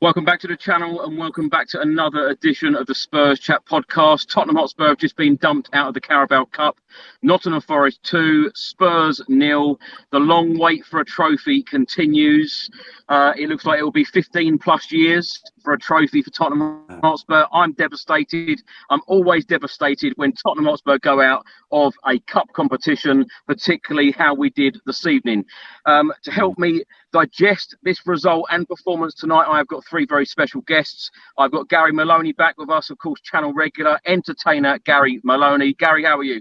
Welcome back to the channel and welcome back to another edition of the Spurs Chat podcast. Tottenham Hotspur have just been dumped out of the Carabao Cup. Nottingham Forest 2, Spurs 0. The long wait for a trophy continues. It looks like it will be 15 plus years for a trophy for Tottenham Hotspur. I'm devastated. I'm always devastated when Tottenham Hotspur go out of a cup competition, particularly how we did this evening. To help me digest this result and performance tonight, I've got three very special guests. I've got Gary Maloney back with us, of course, channel regular, entertainer Gary Maloney. Gary, how are you?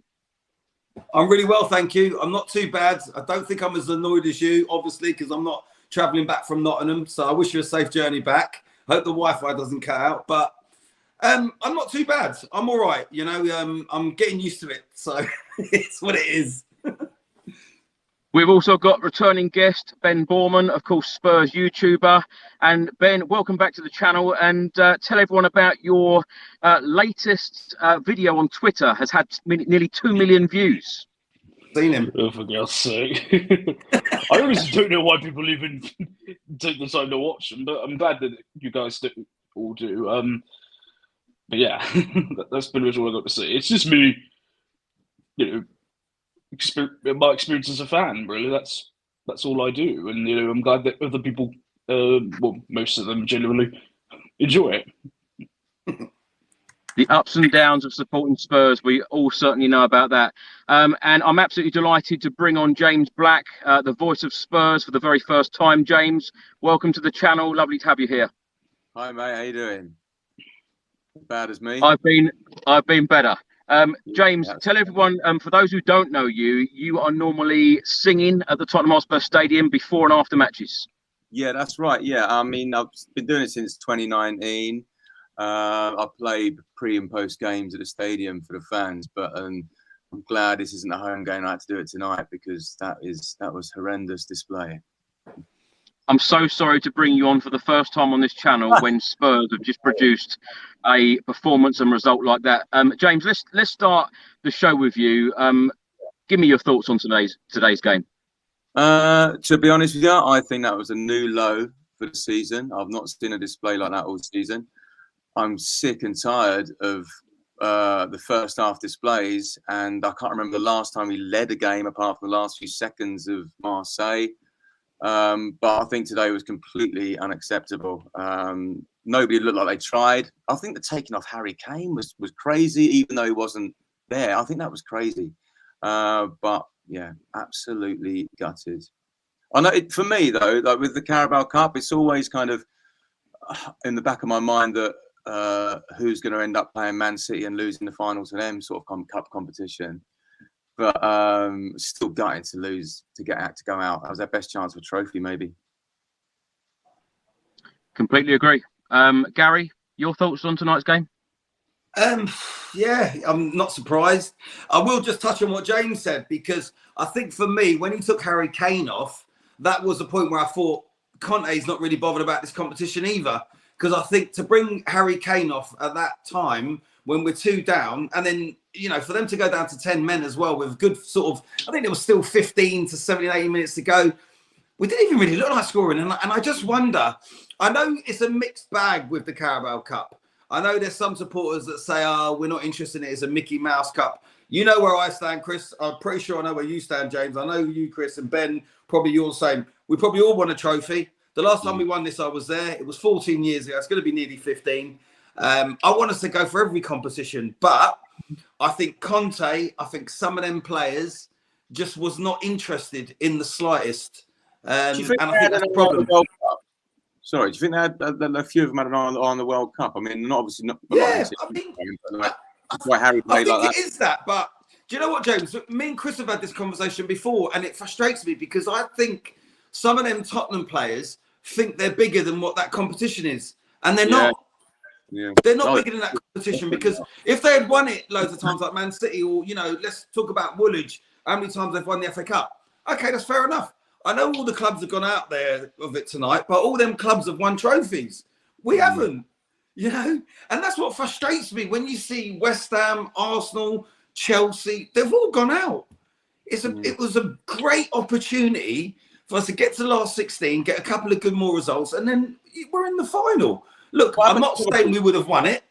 I'm really well, thank you. I'm not too bad. I don't think I'm as annoyed as you, obviously, because I'm not travelling back from Nottingham. So I wish you a safe journey back. Hope the Wi-Fi doesn't cut out. But I'm not too bad. I'm all right. You know, I'm getting used to it. So it's what it is. We've also got returning guest Ben Borman, of course, Spurs YouTuber. And Ben, welcome back to the channel, and tell everyone about your latest video on Twitter. Has had nearly 2 million views. Seen him. Oh, for God's sake. I honestly don't know why people even take the time to watch them, but I'm glad that you guys all do. But yeah, that's pretty much all I got to say. It's just me, you know, my experience as a fan, really. That's all I do, and you know, I'm glad that other people, well, most of them generally enjoy it. The ups and downs of supporting Spurs, we all certainly know about that. And I'm absolutely delighted to bring on James Black, the voice of Spurs for the very first time. James, welcome to the channel. Lovely to have you here. Hi, mate. How you doing? Bad as me? I've been better. James, tell everyone, for those who don't know you, you are normally singing at the Tottenham Hotspur Stadium before and after matches. Yeah, that's right. Yeah, I mean, I've been doing it since 2019. I played pre and post games at the stadium for the fans, but I'm glad this isn't a home game. I had to do it tonight because that was horrendous display. I'm so sorry to bring you on for the first time on this channel when Spurs have just produced a performance and result like that. James, let's start the show with you. Give me your thoughts on today's game. To be honest with you, I think that was a new low for the season. I've not seen a display like that all season. I'm sick and tired of the first half displays, and I can't remember the last time we led a game apart from the last few seconds of Marseille. But I think today was completely unacceptable. Nobody looked like they tried. I think the taking off Harry Kane was crazy, even though he wasn't there. I think that was crazy. But yeah, absolutely gutted. I know for me though, like with the Carabao Cup, it's always kind of in the back of my mind that who's going to end up playing Man City and losing the final to them sort of cup competition. But still gutted to lose, to go out. That was their best chance of a trophy, maybe. Completely agree. Gary, your thoughts on tonight's game? Yeah, I'm not surprised. I will just touch on what James said, because I think for me, when he took Harry Kane off, that was the point where I thought Conte's not really bothered about this competition either. Because I think to bring Harry Kane off at that time when we're 2 down, and then, you know, for them to go down to 10 men as well with good sort of, I think there was still 15 to 17, 18 minutes to go. We didn't even really look like scoring. And I just wonder, I know it's a mixed bag with the Carabao Cup. I know there's some supporters that say, oh, we're not interested in it. It's a Mickey Mouse Cup. You know where I stand, Chris. I'm pretty sure I know where you stand, James. I know you, Chris, and Ben, probably you're the same. We probably all want a trophy. The last time we won this, I was there. It was 14 years ago. It's going to be nearly 15. I want us to go for every competition, but I think Conte, I think some of them players just was not interested in the slightest. And I think that's a problem. Sorry, do you think they had a few of them had an eye on the World Cup? I mean, obviously not. Yeah, I mean, that's why Harry played like that. It is that, but do you know what, James? Me and Chris have had this conversation before, and it frustrates me because I think some of them Tottenham players think they're bigger than what that competition is, and they're not. Yeah. They're not bigger than that competition, because if they had won it loads of times like Man City, or, you know, let's talk about Woolwich, how many times they've won the FA Cup. Okay, that's fair enough. I know all the clubs have gone out there of it tonight, but all them clubs have won trophies. We haven't, you know, and that's what frustrates me when you see West Ham, Arsenal, Chelsea, they've all gone out. It was a great opportunity for us to get to the last 16, get a couple of good more results, and then we're in the final. Look, I'm not saying we would have won it,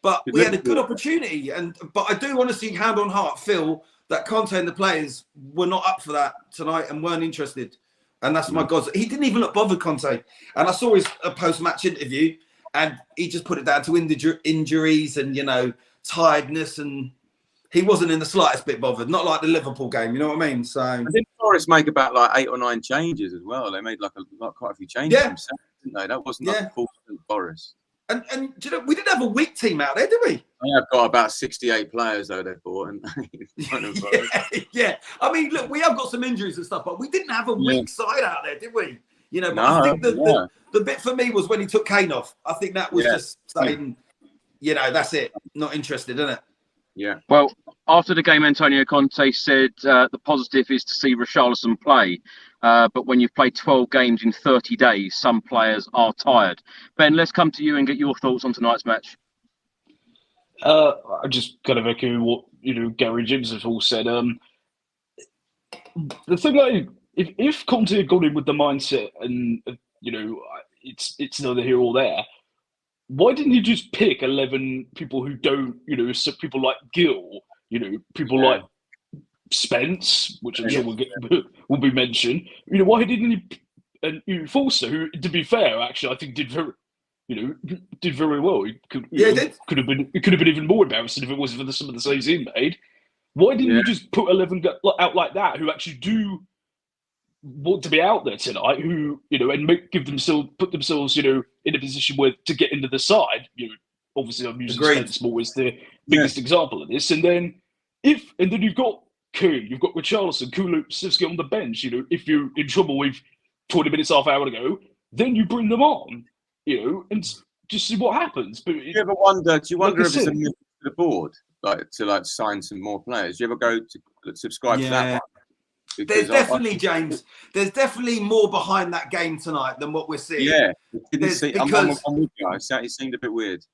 but we had a good opportunity. But I do honestly, hand on heart, feel that Conte and the players were not up for that tonight and weren't interested. And that's my God. He didn't even look bothered, Conte. And I saw his post-match interview, and he just put it down to injuries and, you know, tiredness, and he wasn't in the slightest bit bothered. Not like the Liverpool game, you know what I mean? So I think Forest make about like 8 or 9 changes as well. They made like quite a few changes themselves, didn't they? That wasn't like full Forest. And do you know, we didn't have a weak team out there, did we? I've got about 68 players though they bought, and yeah. I mean, look, we have got some injuries and stuff, but we didn't have a weak side out there, did we? You know, but I think the bit for me was when he took Kane off. I think that was just saying, you know, that's it. Not interested, isn't it? Yeah. Well, after the game, Antonio Conte said the positive is to see Richarlison play. But when you've played 12 games in 30 days, some players are tired. Ben, let's come to you and get your thoughts on tonight's match. I just kind of echo what Gary Gibbs has all said. The thing, like, if Conte had gone in with the mindset, and it's neither here or there, why didn't he just pick 11 people who don't, people like Gill, people like Spence, which I'm sure will be mentioned. Why didn't he? And Forster, who, to be fair, actually, I think did very well. He could have been even more embarrassing if it wasn't for some of the saves he made. Why didn't you just put 11 out like that who actually do want to be out there tonight? Who and put themselves in a position where to get into the side. Obviously, I'm using Spence more as the biggest example of this. And then you've got Kuhn, you've got Richarlison, Kulusevski on the bench. If you're in trouble with 20 minutes, half hour to go, then you bring them on. And just see what happens. But do you wonder if it's a move to the board, to sign some more players? Do you ever go to subscribe to that one? Because there's definitely, James, there's definitely more behind that game tonight than what we're seeing. Yeah, I'm with you. It seemed a bit weird.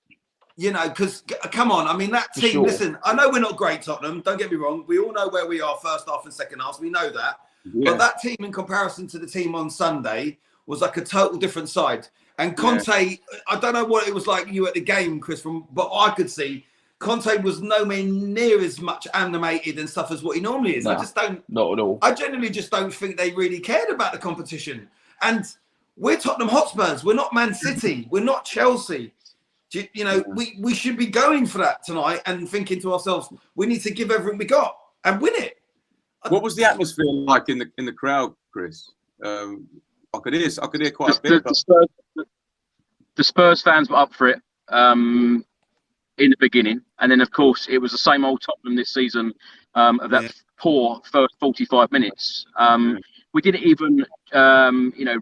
Because, come on, I mean, that team, listen, I know we're not great, Tottenham, don't get me wrong. We all know where we are first half and second half. We know that. Yeah. But that team, in comparison to the team on Sunday, was like a total different side. And Conte, I don't know what it was like you at the game, Chris, from what I could see, Conte was nowhere near as much animated and stuff as what he normally is. No, I just don't. Not at all. I generally just don't think they really cared about the competition. And we're Tottenham Hotspurs. We're not Man City. We're not Chelsea. We should be going for that tonight and thinking to ourselves, we need to give everything we got and win it. What was the atmosphere like in the crowd, Chris? I could hear quite a bit. The Spurs fans were up for it in the beginning, and then of course it was the same old Tottenham this season of that poor first 45 minutes. We didn't even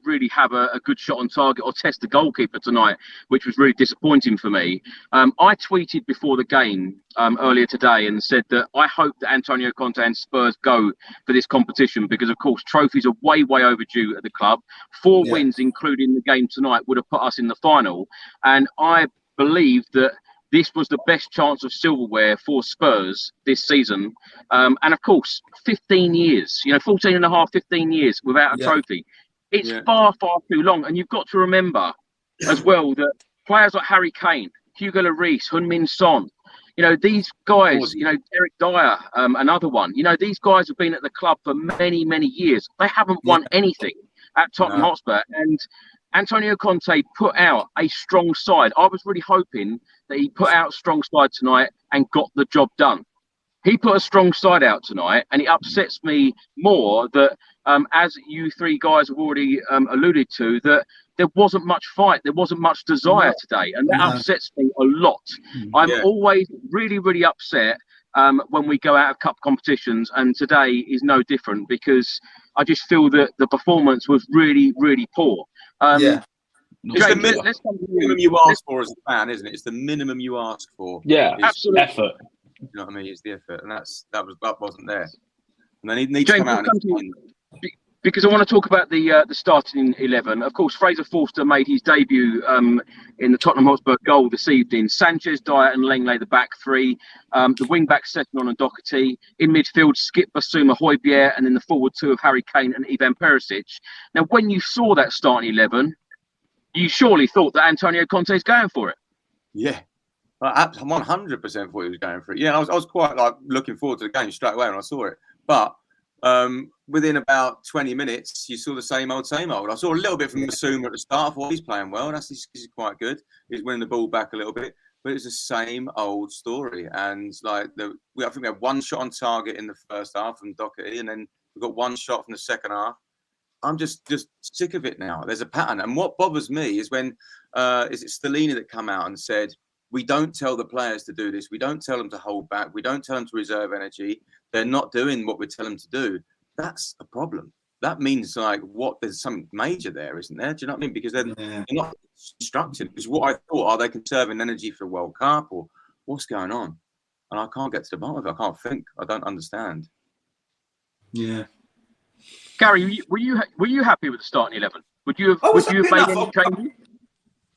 really have a good shot on target or test the goalkeeper tonight, which was really disappointing for me. I tweeted before the game earlier today and said that I hope that Antonio Conte and Spurs go for this competition because, of course, trophies are way, way overdue at the club. 4 wins, including the game tonight, would have put us in the final. And I believe that this was the best chance of silverware for Spurs this season. And of course, 15 years, 14 and a half, 15 years without a trophy. It's far, far too long. And you've got to remember as well that players like Harry Kane, Hugo Lloris, Heung-min Son, these guys, Eric Dyer, another one, these guys have been at the club for many, many years. They haven't won anything at Tottenham Hotspur. And Antonio Conte put out a strong side. I was really hoping that he put out a strong side tonight and got the job done. He put a strong side out tonight, and it upsets me more that, as you 3 guys have already alluded to, that there wasn't much fight, there wasn't much desire today, and that upsets me a lot. I'm always really, really upset when we go out of cup competitions, and today is no different because I just feel that the performance was really, really poor. It's the minimum you ask for as a fan, isn't it? It's the minimum you ask for. Yeah, absolutely. Effort. You know what I mean? It's the effort, and that wasn't there. And they need to come out. because I want to talk about the starting 11. Of course, Fraser Forster made his debut in the Tottenham Hotspur goal this evening. Sanchez, Dyer and Lenglet, the back three. The wing-backs Sessegnon and Doherty. In midfield, Skip, Basuma, Højbjerg, and then the forward two of Harry Kane and Ivan Perisic. Now, when you saw that starting 11, you surely thought that Antonio Conte is going for it. Yeah. I 100% thought he was going for it. Yeah, I was quite like looking forward to the game straight away when I saw it. But within about 20 minutes, you saw the same old, same old. I saw a little bit from Basuma at the start. I thought he's playing well. He's quite good. He's winning the ball back a little bit. But it's the same old story. And like I think we had one shot on target in the first half from Doherty, and then we got one shot from the second half. I'm just sick of it now. There's a pattern. And what bothers me is when is it Stellini that come out and said, we don't tell the players to do this. We don't tell them to hold back. We don't tell them to reserve energy. They're not doing what we tell them to do. That's a problem. That means like there's something major there, isn't there? Do you know what I mean? Because they're not instructed. Because what I thought, are they conserving energy for the World Cup or what's going on? And I can't get to the bottom of it. I can't think. I don't understand. Yeah. Gary, were you happy with the starting 11? Would you have made any changes?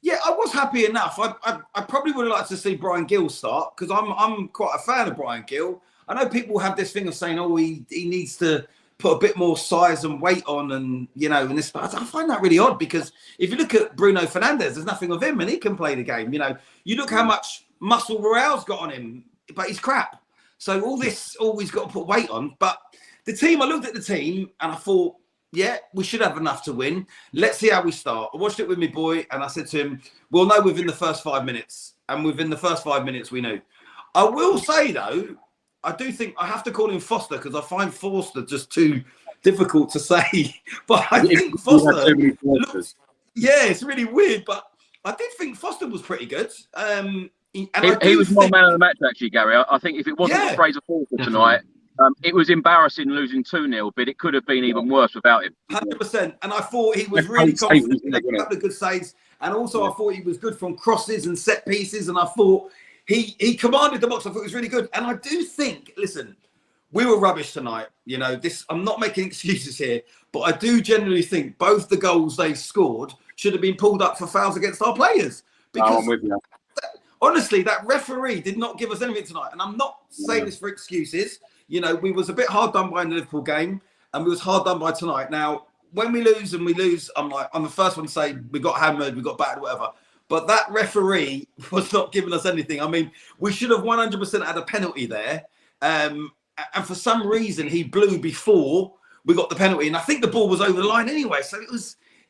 Yeah, I was happy enough. I probably would have liked to see Brian Gill start because I'm quite a fan of Brian Gill. I know people have this thing of saying, oh, he needs to put a bit more size and weight on, and and this. But I find that really odd because if you look at Bruno Fernandes, there's nothing of him, and he can play the game. You look how much muscle Royale's got on him, but he's crap. So all this, he's got to put weight on. But the team, I looked at the team and I thought, yeah, we should have enough to win. Let's see how we start. I watched it with my boy and I said to him, we'll know within the first 5 minutes. And within the first 5 minutes, we knew. I will say, though, I do think I have to call him Foster because I find Forster just too difficult to say. But I think Foster looks, it's really weird. But I did think Foster was pretty good. He was more man of the match, actually, Gary. I think if it wasn't for Fraser Forster tonight, it was embarrassing losing 2-0, but it could have been even worse without him. 100%. And I thought he was really confident. He had a couple of good saves. And also I thought he was good from crosses and set pieces. And I thought he commanded the box. I thought it was really good. And I do think, listen, we were rubbish tonight. I'm not making excuses here, but I do generally think both the goals they scored should have been pulled up for fouls against our players. Because I'm with you. Honestly, that referee did not give us anything tonight. And I'm not saying this for excuses. We was a bit hard done by in the Liverpool game, and we was hard done by tonight. Now, when we lose, I'm the first one to say we got hammered, we got battered, whatever. But that referee was not giving us anything. I mean, we should have 100% had a penalty there. And for some reason, he blew before we got the penalty. And I think the ball was over the line anyway. So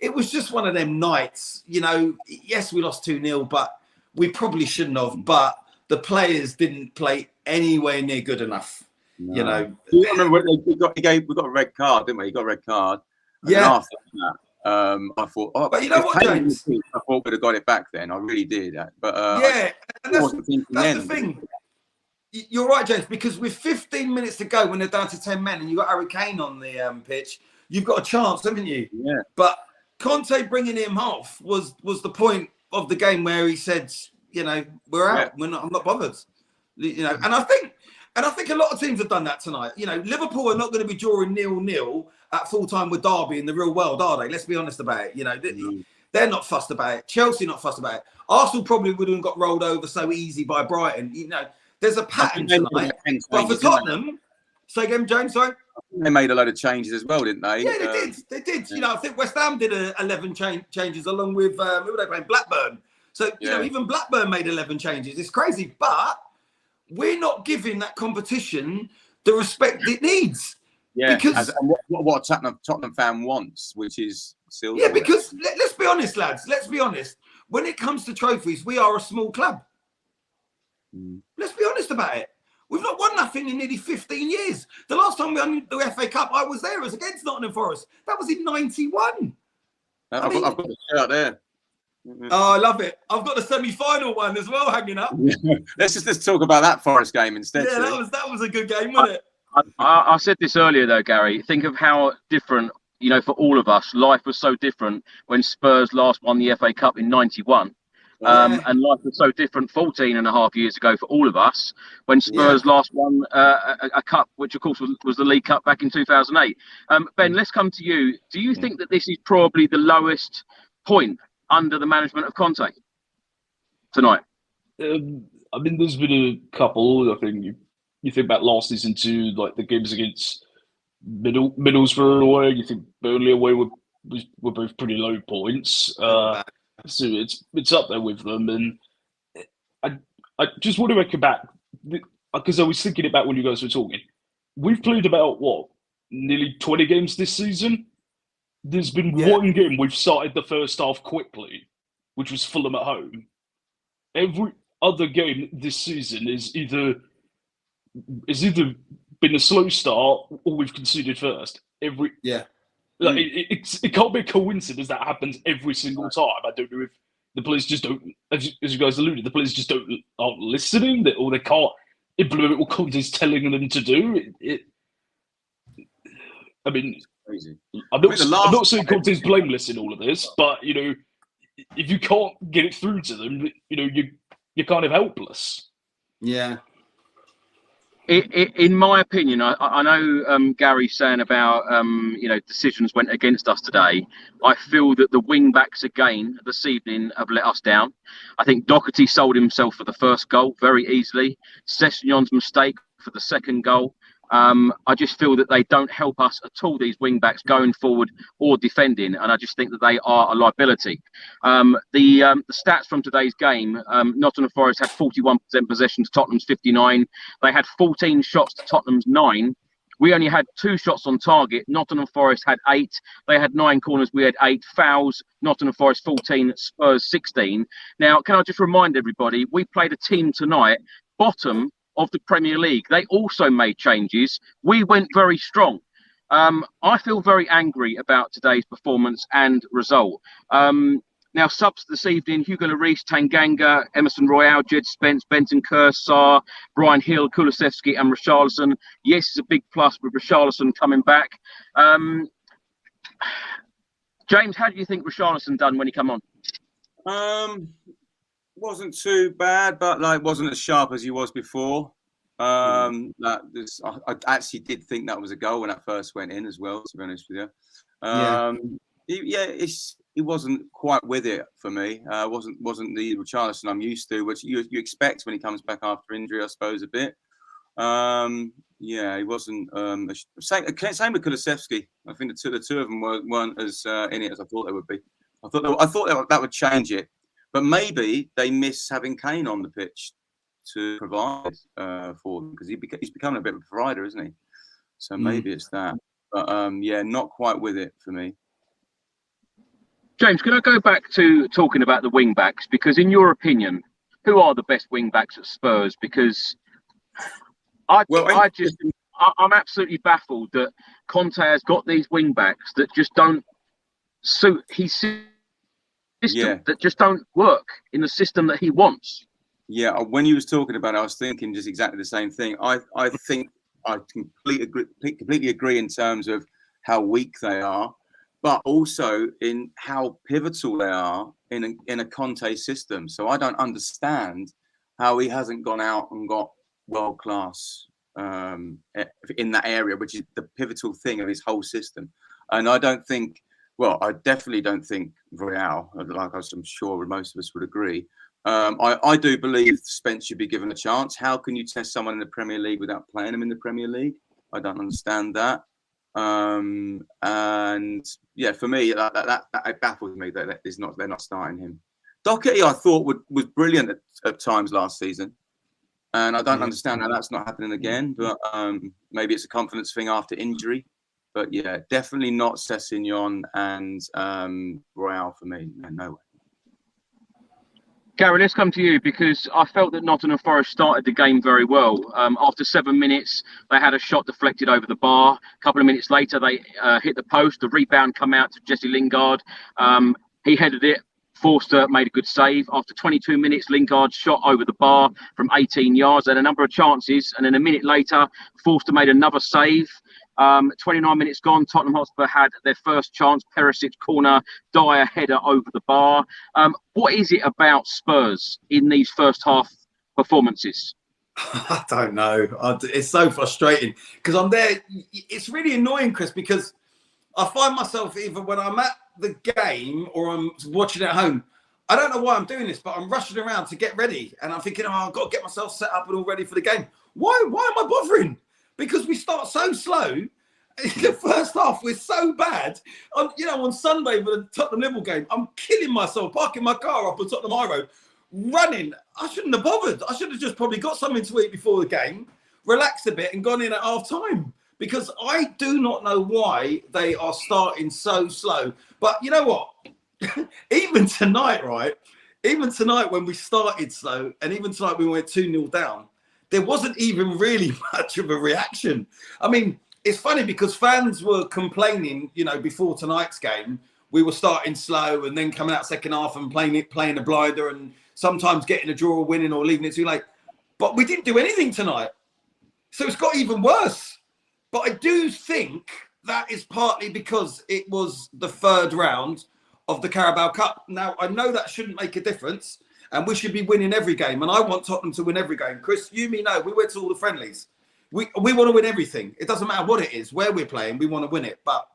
it was just one of them nights. Yes, we lost 2-0, but we probably shouldn't have. But the players didn't play anywhere near good enough. No. You remember we got a red card, didn't we? He got a red card. And after that, I thought, but you know what, James? I thought we'd have got it back then. I really did. But and that's the thing. You're right, James, because with 15 minutes to go, when they're down to 10 men, and you've got Harry Kane on the pitch, you've got a chance, haven't you? Yeah. But Conte bringing him off was the point of the game where he said, we're out. Yeah. I'm not bothered. And I think a lot of teams have done that tonight. Liverpool are not going to be drawing 0-0 at full time with Derby in the real world, are they? Let's be honest about it. They're not fussed about it. Chelsea not fussed about it. Arsenal probably wouldn't have got rolled over so easy by Brighton. There's a pattern tonight. But for Tottenham, say again, James, sorry? They made a load of changes as well, didn't they? Yeah, they did. They did. I think West Ham did 11 changes along with, who were they playing? Blackburn. So, even Blackburn made 11 changes. It's crazy. But we're not giving that competition the respect it needs. Yeah, because what a Tottenham fan wants, which is silver. Yeah, because let's be honest, lads. Let's be honest. When it comes to trophies, we are a small club. Let's be honest about it. We've not won nothing in nearly 15 years. The last time we won the FA Cup, I was there. It was against Nottingham Forest. That was in '91. I've got the shirt there. Oh, I love it. I've got the semi-final one as well hanging up. Let's talk about that Forest game instead. Yeah, that was a good game, wasn't it? I said this earlier though, Gary. Think of how different, for all of us, life was so different when Spurs last won the FA Cup in '91. And life was so different 14 and a half years ago for all of us when Spurs last won a cup, which of course was the League Cup back in 2008. Ben, let's come to you. Do you think that this is probably the lowest point under the management of Conte tonight? I mean, there's been a couple. I think you think about last season too, like the games against Middlesbrough away. You think Burnley away were both pretty low points. So it's up there with them, and I just want to echo back because I was thinking about when you guys were talking. We've played about nearly 20 games this season. There's been one game we've started the first half quickly, which was Fulham at home. Every other game this season is either been a slow start or we've conceded first. It can't be a coincidence that happens every single time. I don't know if the players just don't, as you guys alluded, the players just aren't listening, or they can't implement what Conte's telling them to do. I mean, crazy. I'm not saying Conte's blameless in all of this, but if you can't get it through to them, you're kind of helpless. Yeah. In my opinion, I know Gary's saying about decisions went against us today. I feel that the wing-backs again this evening have let us down. I think Doherty sold himself for the first goal very easily. Sessegnon's mistake for the second goal. I just feel that they don't help us at all, these wing-backs going forward or defending, and I just think that they are a liability. The stats from today's game, Nottingham Forest had 41% possession to Tottenham's 59. They had 14 shots to Tottenham's 9. We only had 2 shots on target. Nottingham Forest had 8. They had 9 corners. We had 8 fouls. Nottingham Forest 14, Spurs 16. Now, can I just remind everybody, we played a team tonight, bottom of the Premier League. They also made changes. We went very strong. I feel very angry about today's performance and result. Now, subs this evening, Hugo Lloris, Tanganga, Emerson Royale, Jed Spence, Benton Kersar, Brian Hill, Kulusevski and Richarlison. Yes, it's a big plus with Richarlison coming back. James, how do you think Richarlison done when he come on? Wasn't too bad, but wasn't as sharp as he was before. I actually did think that was a goal when that first went in as well, to be honest with you. He wasn't quite with it for me. Wasn't the Richarlison I'm used to, which you expect when he comes back after injury, I suppose, a bit. He wasn't. Same with Kulusevski. I think the two of them weren't as in it as I thought they would be. I thought that would change it. But maybe they miss having Kane on the pitch to provide for them, because he's becoming a bit of a provider, isn't he? So maybe it's that. But not quite with it for me. James, can I go back to talking about the wing backs? Because in your opinion, who are the best wing backs at Spurs? Because I'm absolutely baffled that Conte has got these wing backs that just don't suit his system, that just don't work in the system that he wants. Yeah, when you was talking about it, I was thinking just exactly the same thing. I think I completely agree in terms of how weak they are, but also in how pivotal they are in a Conte system. So I don't understand how he hasn't gone out and got world class in that area, which is the pivotal thing of his whole system. And I definitely don't think Royale, like I'm sure most of us would agree. I do believe Spence should be given a chance. How can you test someone in the Premier League without playing him in the Premier League? I don't understand that. And yeah, for me, that baffles me that they're not starting him. Doherty, I thought was brilliant at times last season, and I don't understand how that's not happening again. But maybe it's a confidence thing after injury. But yeah, definitely not Sessegnon and Royale for me. No way. Gary, let's come to you, because I felt that Nottingham Forest started the game very well. After 7 minutes, they had a shot deflected over the bar. A couple of minutes later, they hit the post. The rebound come out to Jesse Lingard. He headed it. Forster made a good save. After 22 minutes, Lingard shot over the bar from 18 yards. They had a number of chances. And then a minute later, Forster made another save. 29 minutes gone, Tottenham Hotspur had their first chance. Perisic corner, Dyer header over the bar. What is it about Spurs in these first half performances? I don't know. It's so frustrating because I'm there. It's really annoying, Chris, because I find myself either when I'm at the game or I'm watching at home, I don't know why I'm doing this, but I'm rushing around to get ready. And I'm thinking, I've got to get myself set up and all ready for the game. Why am I bothering? Because we start so slow. In the first half, we're so bad. On Sunday for the Tottenham Liverpool game, I'm killing myself, parking my car up on Tottenham High Road, running. I shouldn't have bothered. I should have just probably got something to eat before the game, relaxed a bit and gone in at half time. Because I do not know why they are starting so slow. But you know what? Even tonight, right? Even tonight when we started slow, and even tonight when we went 2-0 down, there wasn't even really much of a reaction. I mean, it's funny because fans were complaining, before tonight's game, we were starting slow and then coming out second half and playing a blinder and sometimes getting a draw or winning or leaving it too late. But we didn't do anything tonight. So it's got even worse. But I do think that is partly because it was the third round of the Carabao Cup. Now, I know that shouldn't make a difference and we should be winning every game. And I want Tottenham to win every game. Chris, you, me, know, we went to all the friendlies. We want to win everything. It doesn't matter what it is, where we're playing, we want to win it. But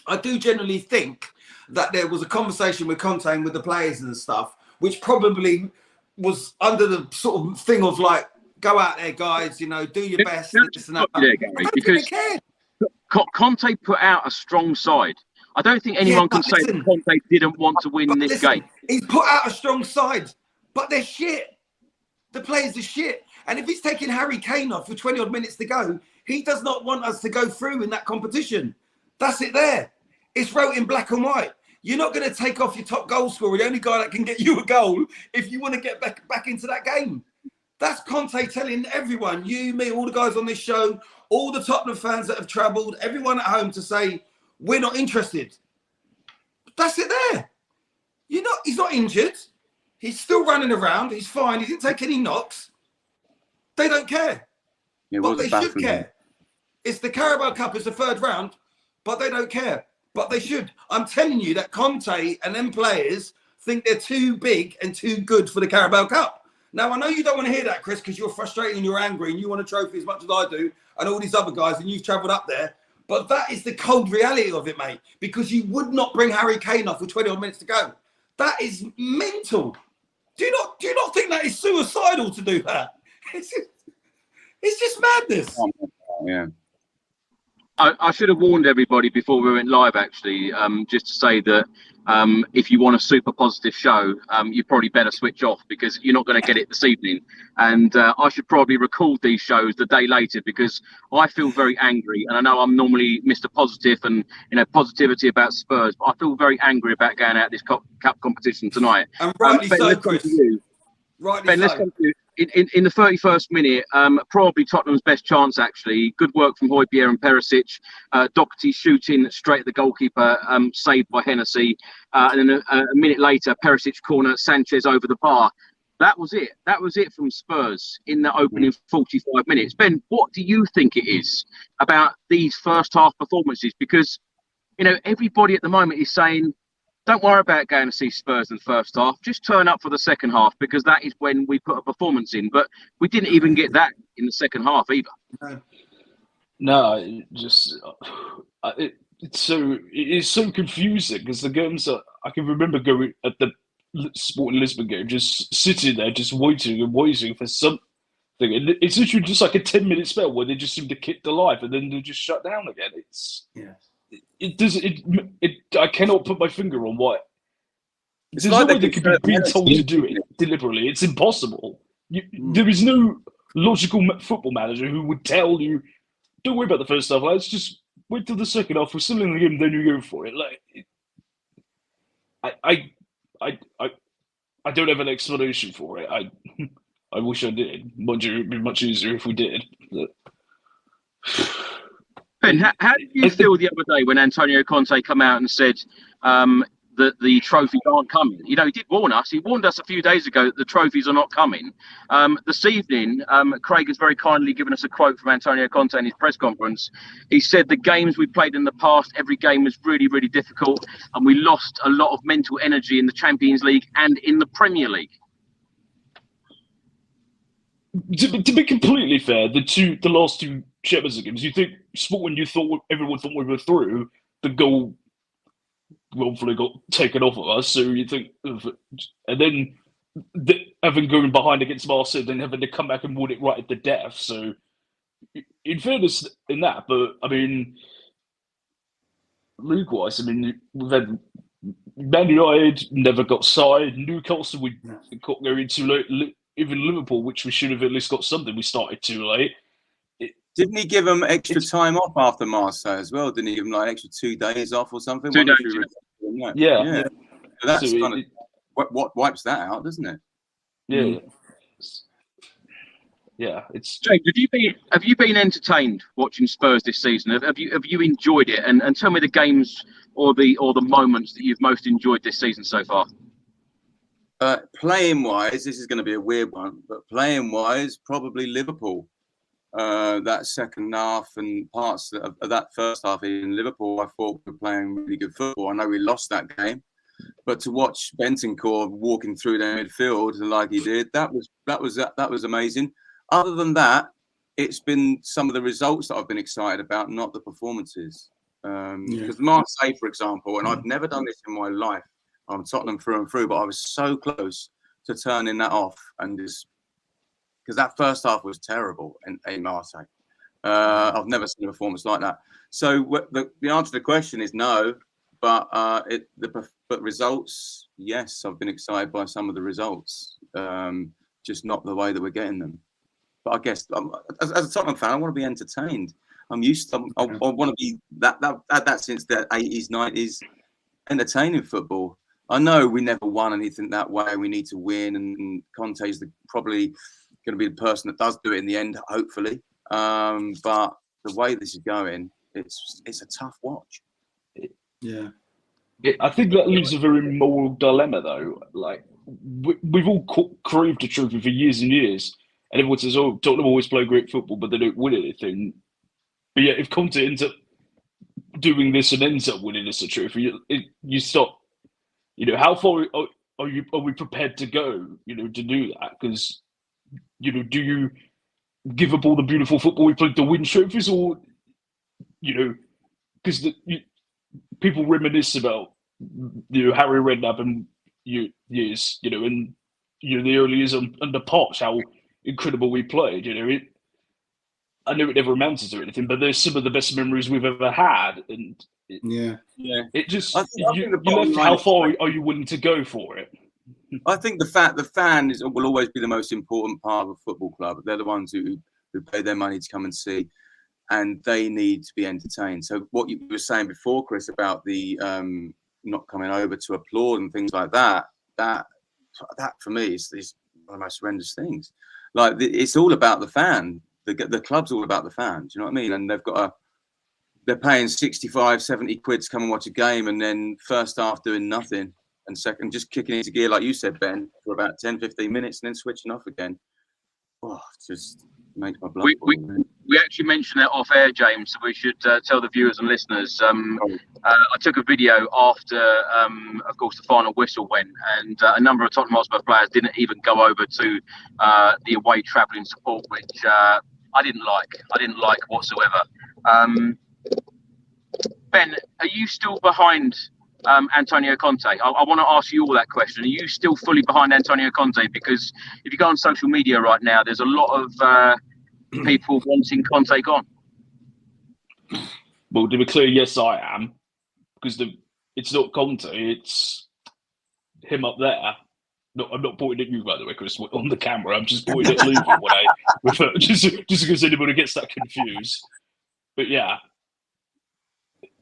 I do generally think that there was a conversation with Conte and with the players and stuff, which probably was under the sort of thing of like, go out there, guys, do your best. Because Conte put out a strong side. I don't think anyone can say that Conte didn't want to win this game. He's put out a strong side, but they're shit. The players are shit. And if he's taking Harry Kane off with 20-odd minutes to go, he does not want us to go through in that competition. That's it there. It's wrote in black and white. You're not going to take off your top goal scorer, the only guy that can get you a goal, if you want to get back into that game. That's Conte telling everyone, you, me, all the guys on this show, all the Tottenham fans that have travelled, everyone at home to say, we're not interested. That's it there. He's not injured. He's still running around. He's fine. He didn't take any knocks. They don't care. But they should care. It's the Carabao Cup, it's the third round, but they don't care. But they should. I'm telling you that Conte and them players think they're too big and too good for the Carabao Cup. Now, I know you don't want to hear that, Chris, because you're frustrated and you're angry and you want a trophy as much as I do and all these other guys and you've travelled up there. But that is the cold reality of it, mate, because you would not bring Harry Kane off with 20-odd minutes to go. That is mental. Do you not think that is suicidal to do that? It's just madness. Yeah. I should have warned everybody before we went live, actually, just to say that if you want a super positive show, you probably better switch off because you're not going to get it this evening. And I should probably record these shows the day later because I feel very angry. And I know I'm normally Mr. Positive and positivity about Spurs, but I feel very angry about going out this cup competition tonight. And rightly so, Chris. Rightly so. In the 31st minute, probably Tottenham's best chance, actually. Good work from Højbjerg and Perisic. Doherty shooting straight at the goalkeeper, saved by Hennessy. And then a minute later, Perisic corner, Sanchez over the bar. That was it. That was it from Spurs in the opening 45 minutes. Ben, what do you think it is about these first half performances? Because, everybody at the moment is saying, don't worry about going to see Spurs in the first half. Just turn up for the second half because that is when we put a performance in. But we didn't even get that in the second half either. No, just it is so confusing because the games that I can remember going at the Sporting Lisbon game, just sitting there, just waiting for something. It's literally just like a 10-minute spell where they just seem to kick the life and then they just shut down again. I cannot put my finger on why. There's no way they could be being told to do it deliberately. It's impossible. There is no logical football manager who would tell you, don't worry about the first half, lads, just wait till the second half. We're still in the game, then you go for it. I don't have an explanation for it. I wish I did. It'd be much easier if we did. But... Ben, how did you feel the other day when Antonio Conte come out and said that the trophies aren't coming. You know, he did warn us. He warned us a few days ago that the trophies are not coming. This evening, Craig has very kindly given us a quote from Antonio Conte in his press conference. He said the games we played in the past, every game was really, really difficult, and we lost a lot of mental energy in the Champions League and in the Premier League. To be completely fair, the last two Champions League games, you think when everyone thought we were through, the goal willfully got taken off of us. So you think, and then having going behind against Marseille, then having to come back and win it right at the death. So, in fairness, in that, but I mean, league-wise, I mean, we've had Man United never got side. Newcastle we got going too late. Even Liverpool, which we should have at least got something, we started too late. Didn't he give them extra time off after Marseille as well? Didn't he give them like extra 2 days off or something? 2 days. Yeah. So that's kind of what wipes that out, doesn't it? Yeah. Yeah. It's James, have you been entertained watching Spurs this season? Have you enjoyed it? And tell me the games or the moments that you've most enjoyed this season so far. Playing wise, this is going to be a weird one, but playing wise, probably Liverpool. That second half and parts of that first half in Liverpool, I thought we were playing really good football. I know we lost that game, but to watch Bentancur walking through the midfield like he did, that was amazing. Other than that, it's been some of the results that I've been excited about, not the performances. Because Marseille, for example, and I've never done this in my life. I'm Tottenham through and through, but I was so close to turning that off and just because that first half was terrible in Marseille. I've never seen a performance like that. So the answer to the question is no, but results, yes, I've been excited by some of the results, just not the way that we're getting them. But I guess as a Tottenham fan, I want to be entertained. I'm used to. I want to be that since the 80s, 90s, entertaining football. I know we never won anything that way. We need to win, and Conte's probably going to be the person that does do it in the end, hopefully. But the way this is going, it's a tough watch. Yeah. I think that leaves a very moral dilemma, though. Like we've all craved a trophy for years and years, and everyone says, "Oh, Tottenham always play great football, but they don't win anything." But yeah, if Conte ends up doing this and ends up winning us a trophy, you stop. You know, how far are we prepared to go? You know, to do that because do you give up all the beautiful football we played to win trophies, or because people reminisce about Harry Redknapp and years, and the early years under Poch, how incredible we played. I know it never amounted to anything, but there's some of the best memories we've ever had, and it just you left. How far are you willing to go for it? I think the fan will always be the most important part of a football club. They're the ones who pay their money to come and see, and they need to be entertained. So what you were saying before, Chris, about the not coming over to applaud and things like that for me is one of the most horrendous things. Like it's all about the fan. The club's all about the fans. You know what I mean? And they're paying 65, 70 quid to come and watch a game, and then first half doing nothing, and second just kicking into gear, like you said, Ben, for about 10, 15 minutes, and then switching off again. Oh, it just makes my blood boil. We actually mentioned that off air, James, so we should tell the viewers and listeners. I took a video after, of course, the final whistle went, and a number of Tottenham Hotspur players didn't even go over to the away travelling support, which I didn't like whatsoever. Ben, are you still behind Antonio Conte? I want to ask you all that question. Are you still fully behind Antonio Conte? Because if you go on social media right now, there's a lot of people wanting Conte gone. Well, to be clear, yes, I am. Because it's not Conte, it's him up there. No, I'm not pointing at you, by the way, Chris, on the camera. I'm just pointing at Luton when I refer, just because anybody gets that confused. But yeah.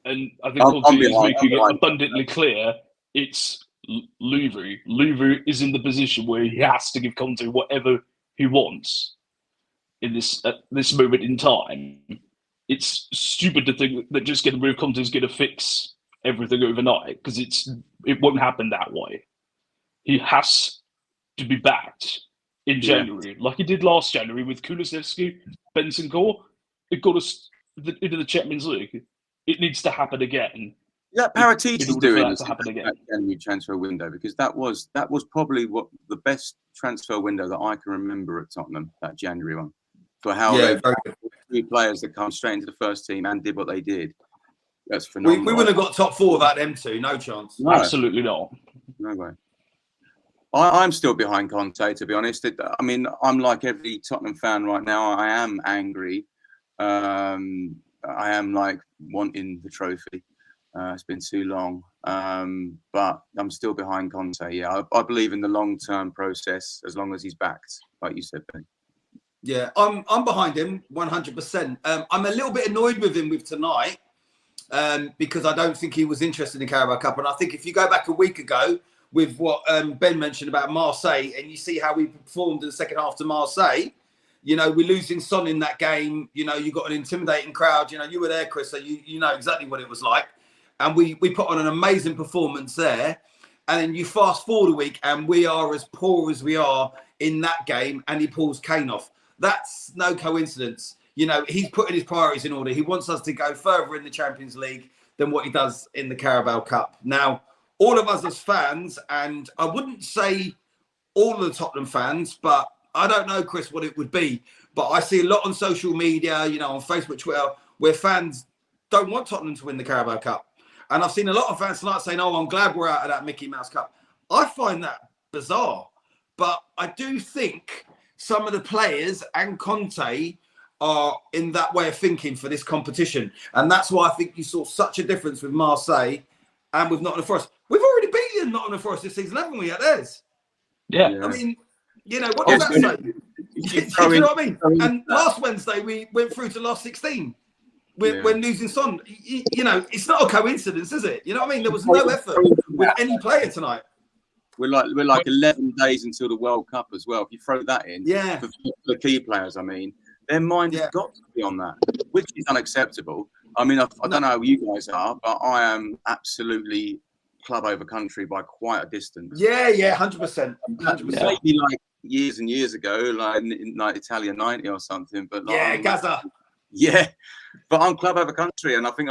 And I think Conte is making it abundantly clear it's Louvre. Louvre is in the position where he has to give Conte whatever he wants in at this moment in time. It's stupid to think that just getting rid of Conte is going to fix everything overnight, because it won't happen that way. He has to be backed in January, like he did last January with Kulusevski, Bentancur. It got us into the Champions League. It needs to happen again. That Paratici is doing that to happen again. That January transfer window, because that was probably what the best transfer window that I can remember at Tottenham, that January one, for how they three players that come straight into the first team and did what they did. That's phenomenal. We wouldn't have got top four without them two. No chance. No. Absolutely not. No way. I'm still behind Conte, to be honest. I mean, I'm like every Tottenham fan right now. I am angry. I am like wanting the trophy. It's been too long. But I'm still behind Conte. Yeah, I believe in the long-term process as long as he's backed, like you said, Ben. Yeah, I'm behind him 100%. I'm a little bit annoyed with him with tonight because I don't think he was interested in Carabao Cup. And I think if you go back a week ago with what Ben mentioned about Marseille and you see how we performed in the second half to Marseille, you know, we're losing Son in that game. You know, you got an intimidating crowd. You know, you were there, Chris, so you know exactly what it was like. And we put on an amazing performance there. And then you fast forward a week and we are as poor as we are in that game and he pulls Kane off. That's no coincidence. You know, he's putting his priorities in order. He wants us to go further in the Champions League than what he does in the Carabao Cup. Now, all of us as fans, and I wouldn't say all of the Tottenham fans, but I don't know, Chris, what it would be. But I see a lot on social media, you know, on Facebook, Twitter, where fans don't want Tottenham to win the Carabao Cup. And I've seen a lot of fans tonight saying, oh, I'm glad we're out of that Mickey Mouse Cup. I find that bizarre. But I do think some of the players and Conte are in that way of thinking for this competition. And that's why I think you saw such a difference with Marseille and with Nottingham Forest. We've already beaten Nottingham Forest this season, haven't we, at theirs? Yeah. I mean, you know, what does that say? Do you know what I mean? And last Wednesday, we went through to last 16. When losing Son, you know, it's not a coincidence, is it? You know what I mean? There was no effort with any player tonight. We're like 11 days until the World Cup as well. If you throw that in, for the key players, I mean, their mind has got to be on that, which is unacceptable. I mean, I don't know how you guys are, but I am absolutely club over country by quite a distance. Yeah, 100%. 100%. Maybe like years and years ago, like in like Italia 90 or something. But like, Gaza. Yeah, but I'm club over country, and I think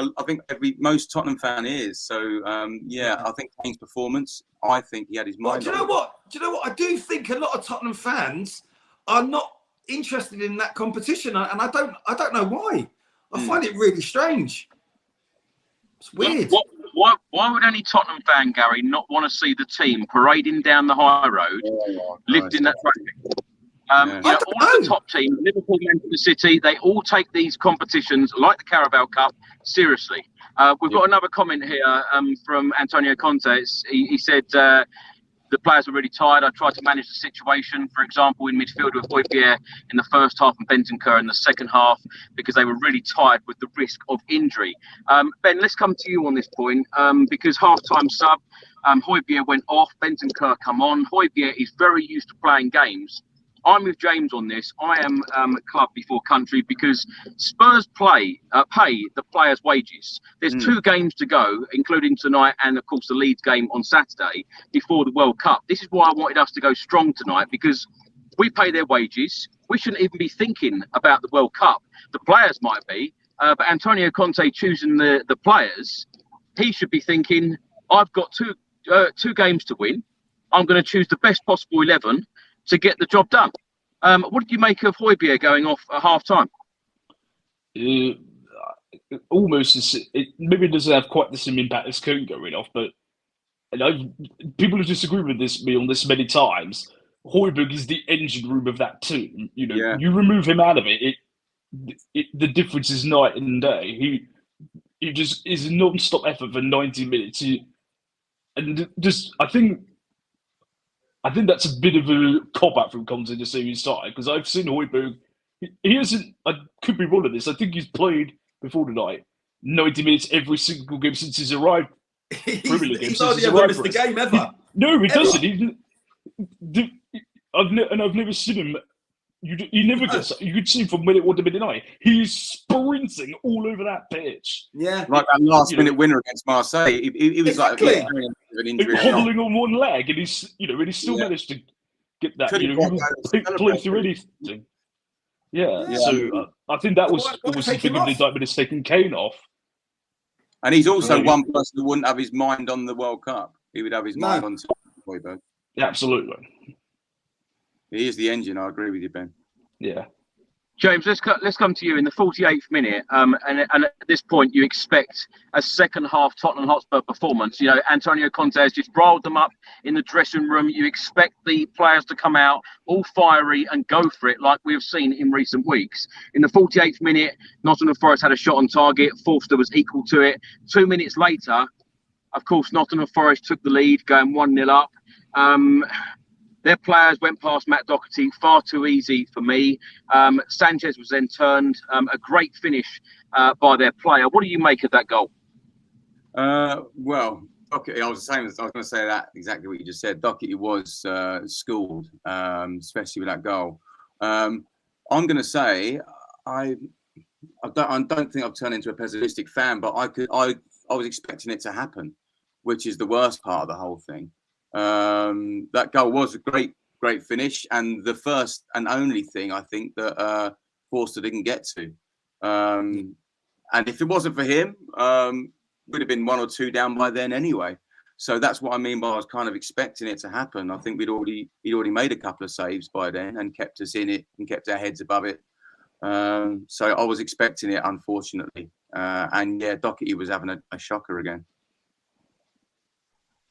most Tottenham fan is. So I think Kane's performance. I think he had his mind. Do you know what? I do think a lot of Tottenham fans are not interested in that competition, and I don't know why. I find it really strange. It's weird. Why would any Tottenham fan, Gary, not want to see the team parading down the high road, lifting that traffic? You know, all of the top teams, Liverpool, Manchester City, they all take these competitions like the Carabao Cup seriously. We've got another comment here from Antonio Conte. He said the players were really tired. I tried to manage the situation, for example, in midfield with Højbjerg in the first half and Bentancur in the second half because they were really tired with the risk of injury. Ben, let's come to you on this point because half-time sub, Højbjerg went off, Bentancur come on. Højbjerg is very used to playing games. I'm with James on this. I am club before country because Spurs pay the players' wages. There's 2 games to go, including tonight and, of course, the Leeds game on Saturday before the World Cup. This is why I wanted us to go strong tonight because we pay their wages. We shouldn't even be thinking about the World Cup. The players might be, but Antonio Conte choosing the players, he should be thinking, I've got two games to win. I'm going to choose the best possible 11 to get the job done. What did you make of Højbjerg going off at half-time? Almost, maybe it doesn't have quite the same impact as Kane going off, but people have disagreed with me on this many times. Højbjerg is the engine room of that team. You know, you remove him out of it, the difference is night and day. He just is a non-stop effort for 90 minutes. I think that's a bit of a cop-out from Conte to say he started because I've seen Højbjerg. He hasn't. I could be wrong on this. I think he's played before tonight 90 minutes every single game since he's arrived. He's hardly ever missed a game ever. No, he doesn't. I've never seen him you never get. You could see from minute 1 to minute 9, he's sprinting all over that pitch. Yeah, like that last-minute winner against Marseille. He was exactly. like an injury, hobbling on one leg, and he's still managed to get that. Couldn't He will play through anything. Yeah. So I think that was obviously big of an indictment is taking Kane off. And he's also one person who wouldn't have his mind on the World Cup. He would have his mind on Højbjerg. Yeah, absolutely. He is the engine. I agree with you, Ben. Yeah. James, let's come to you in the 48th minute. And at this point, you expect a second half Tottenham Hotspur performance. You know, Antonio Conte has just riled them up in the dressing room. You expect the players to come out all fiery and go for it, like we've seen in recent weeks. In the 48th minute, Nottingham Forest had a shot on target. Forster was equal to it. 2 minutes later, of course, Nottingham Forest took the lead, going 1-0 up. Their players went past Matt Doherty far too easy for me. Sanchez was then turned. A great finish by their player. What do you make of that goal? Well, Doherty, I was going to say that exactly what you just said. Doherty was schooled, especially with that goal. I'm going to say I don't think I've turned into a pessimistic fan, but I was expecting it to happen, which is the worst part of the whole thing. That goal was a great finish, and the first and only thing I think that Forster didn't get to. And if it wasn't for him, would have been 1 or 2 down by then anyway. So that's what I mean by I was kind of expecting it to happen. I think he'd already made a couple of saves by then and kept us in it and kept our heads above it. So I was expecting it, unfortunately. And yeah, Doherty was having a shocker again.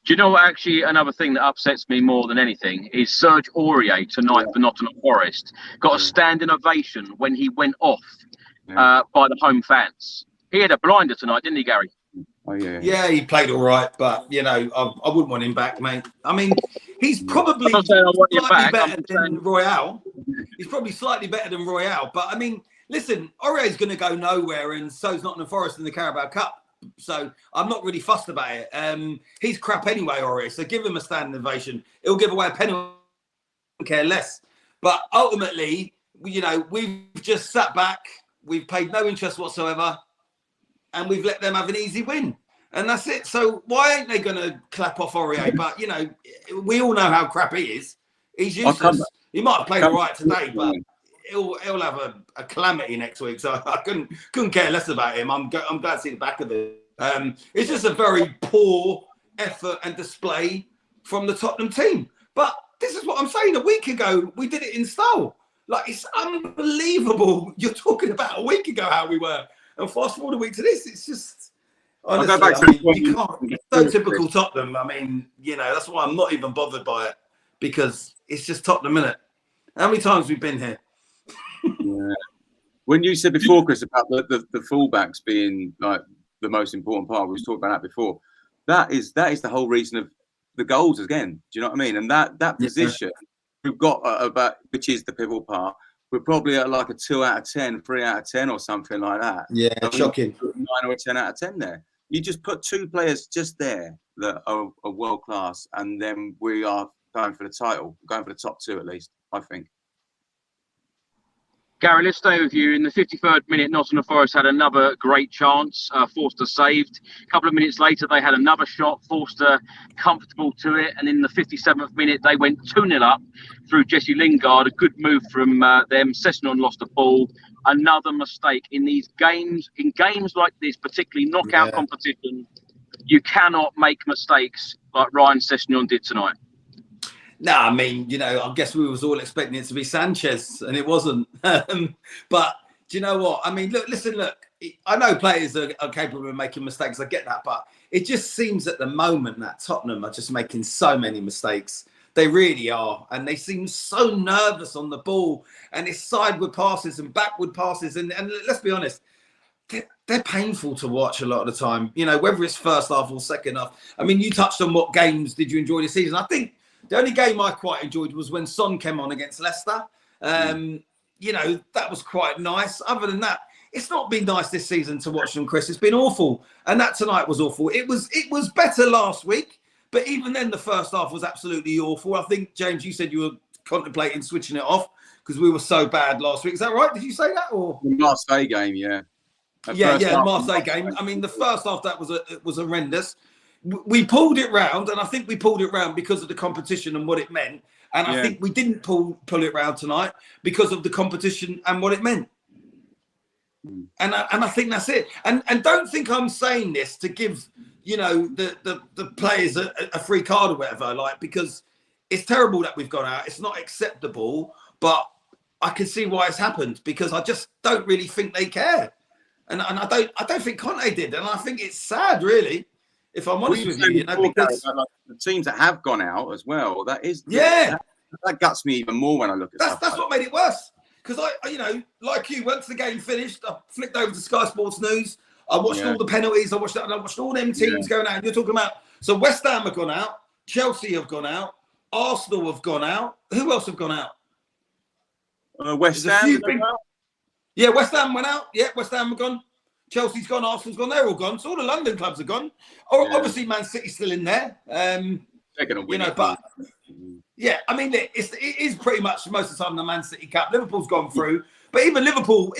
Do you know what, actually, another thing that upsets me more than anything is Serge Aurier tonight for Nottingham Forest got a standing ovation when he went off by the home fans. He had a blinder tonight, didn't he, Gary? Oh, yeah. Yeah, he played all right, but, you know, I wouldn't want him back, mate. I mean, he's probably slightly better than Royale. He's probably slightly better than Royale. But, I mean, listen, Aurier's going to go nowhere, and so's Nottingham Forest in the Carabao Cup. So I'm not really fussed about it. He's crap anyway, Aurier. So give him a standing ovation. He'll give away a penalty. I don't care less. But ultimately, you know, we've just sat back. We've paid no interest whatsoever. And we've let them have an easy win. And that's it. So why ain't they going to clap off Aurier? But, you know, we all know how crap he is. He's useless. He might have played all right today, but he'll have a calamity next week. So I couldn't care less about him. I'm glad to see the back of it. It's just a very poor effort and display from the Tottenham team. But this is what I'm saying. A week ago, we did it in style. Like, it's unbelievable. You're talking about a week ago how we were. And fast forward a week to this, it's just... Honestly, I'll go back to you can't. It's so typical Tottenham. I mean, you know, that's why I'm not even bothered by it. Because it's just Tottenham, innit? How many times we've been here? Yeah. When you said before, Chris, about the fullbacks being like the most important part, we was talking about that before. That is the whole reason of the goals again. Do you know what I mean? And that position we've got about, which is the pivotal part. We're probably at like a 2 out of 10, 3 out of 10, or something like that. Yeah, shocking. 9 or 10 out of 10 there. You just put 2 players just there that are world class, and then we are going for the title, going for the top 2 at least, I think. Gary, let's stay with you. In the 53rd minute, Nottingham Forest had another great chance. Forster saved. A couple of minutes later, they had another shot. Forster comfortable to it. And in the 57th minute, they went 2-0 up through Jesse Lingard. A good move from them. Sessegnon lost the ball. Another mistake in these games. In games like this, particularly knockout competition, you cannot make mistakes like Ryan Sessegnon did tonight. No, I mean, you know, I guess we was all expecting it to be Sanchez, and it wasn't. But do you know what? I mean, look. I know players are capable of making mistakes. I get that, but it just seems at the moment that Tottenham are just making so many mistakes. They really are, and they seem so nervous on the ball, and it's sideward passes and backward passes, and let's be honest, they're painful to watch a lot of the time. You know, whether it's first half or second half. I mean, you touched on what games did you enjoy this season? I think the only game I quite enjoyed was when Son came on against Leicester. You know, that was quite nice. Other than that, it's not been nice this season to watch them, Chris. It's been awful. And that tonight was awful. It was better last week, but even then the first half was absolutely awful. I think, James, you said you were contemplating switching it off because we were so bad last week. Is that right? Did you say that? Or the Marseille game, yeah. The Marseille game. I mean, the first half that was horrendous. We pulled it round, and I think we pulled it round because of the competition and what it meant. And I think we didn't pull it round tonight because of the competition and what it meant. And I think that's it. And don't think I'm saying this to give, you know, the players a free card or whatever, like, because it's terrible that we've gone out. It's not acceptable, but I can see why it's happened, because I just don't really think they care. And I don't think Conte did. And I think it's sad, really, if I'm honest with you, because like the teams that have gone out as well, that guts me even more when I look at that's what made it worse. Because I, you know, like you, once the game finished, I flicked over to Sky Sports News. I watched all the penalties. I watched all them teams going out. And you're talking about, so West Ham have gone out, Chelsea have gone out, Arsenal have gone out. Who else have gone out? West Ham. Yeah, West Ham went out. Yeah, West Ham have gone. Chelsea's gone. Arsenal's gone. They're all gone. So all the London clubs are gone. Obviously, Man City's still in there. You know, but yeah, I mean, it is pretty much most of the time the Man City Cup. Liverpool's gone through, but even Liverpool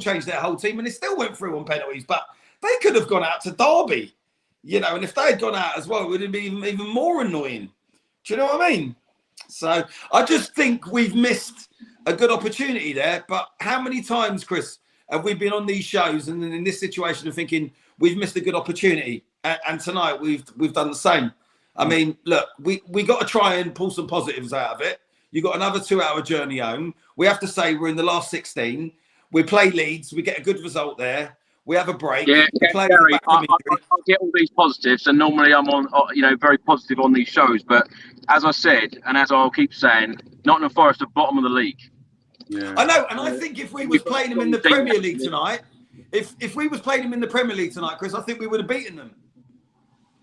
changed their whole team and they still went through on penalties. But they could have gone out to Derby, you know, and if they had gone out as well, it would have been even more annoying. Do you know what I mean? So I just think we've missed a good opportunity there. But how many times, Chris, have we been on these shows and in this situation of thinking we've missed a good opportunity? And tonight we've done the same. I mean, look, we got to try and pull some positives out of it. You've got another 2-hour journey home. We have to say we're in the last 16. We play Leeds. We get a good result there. We have a break. Yeah, Gary, I get all these positives, and normally I'm on, you know, very positive on these shows. But as I said, and as I'll keep saying, Nottingham Forest are bottom of the league. Yeah. I know, and I think if we was playing them in the Premier League tonight, if we was playing them in the Premier League tonight, Chris, I think we would have beaten them.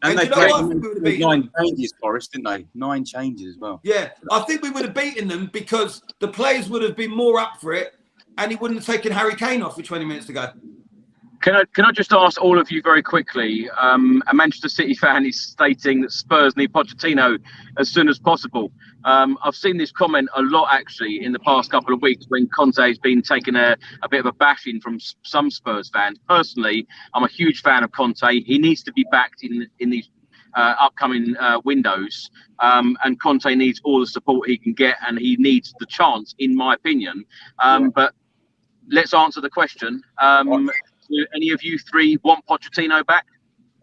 And they played 9 changes, Forest, didn't they? 9 changes as well. Yeah, I think we would have beaten them because the players would have been more up for it, and he wouldn't have taken Harry Kane off with 20 minutes to go. Can I just ask all of you very quickly? A Manchester City fan is stating that Spurs need Pochettino as soon as possible. I've seen this comment a lot actually in the past couple of weeks when Conte has been taking a bit of a bashing from some Spurs fans. Personally, I'm a huge fan of Conte. He needs to be backed in these upcoming windows, and Conte needs all the support he can get, and he needs the chance, in my opinion. But let's answer the question. Do any of you three want Pochettino back?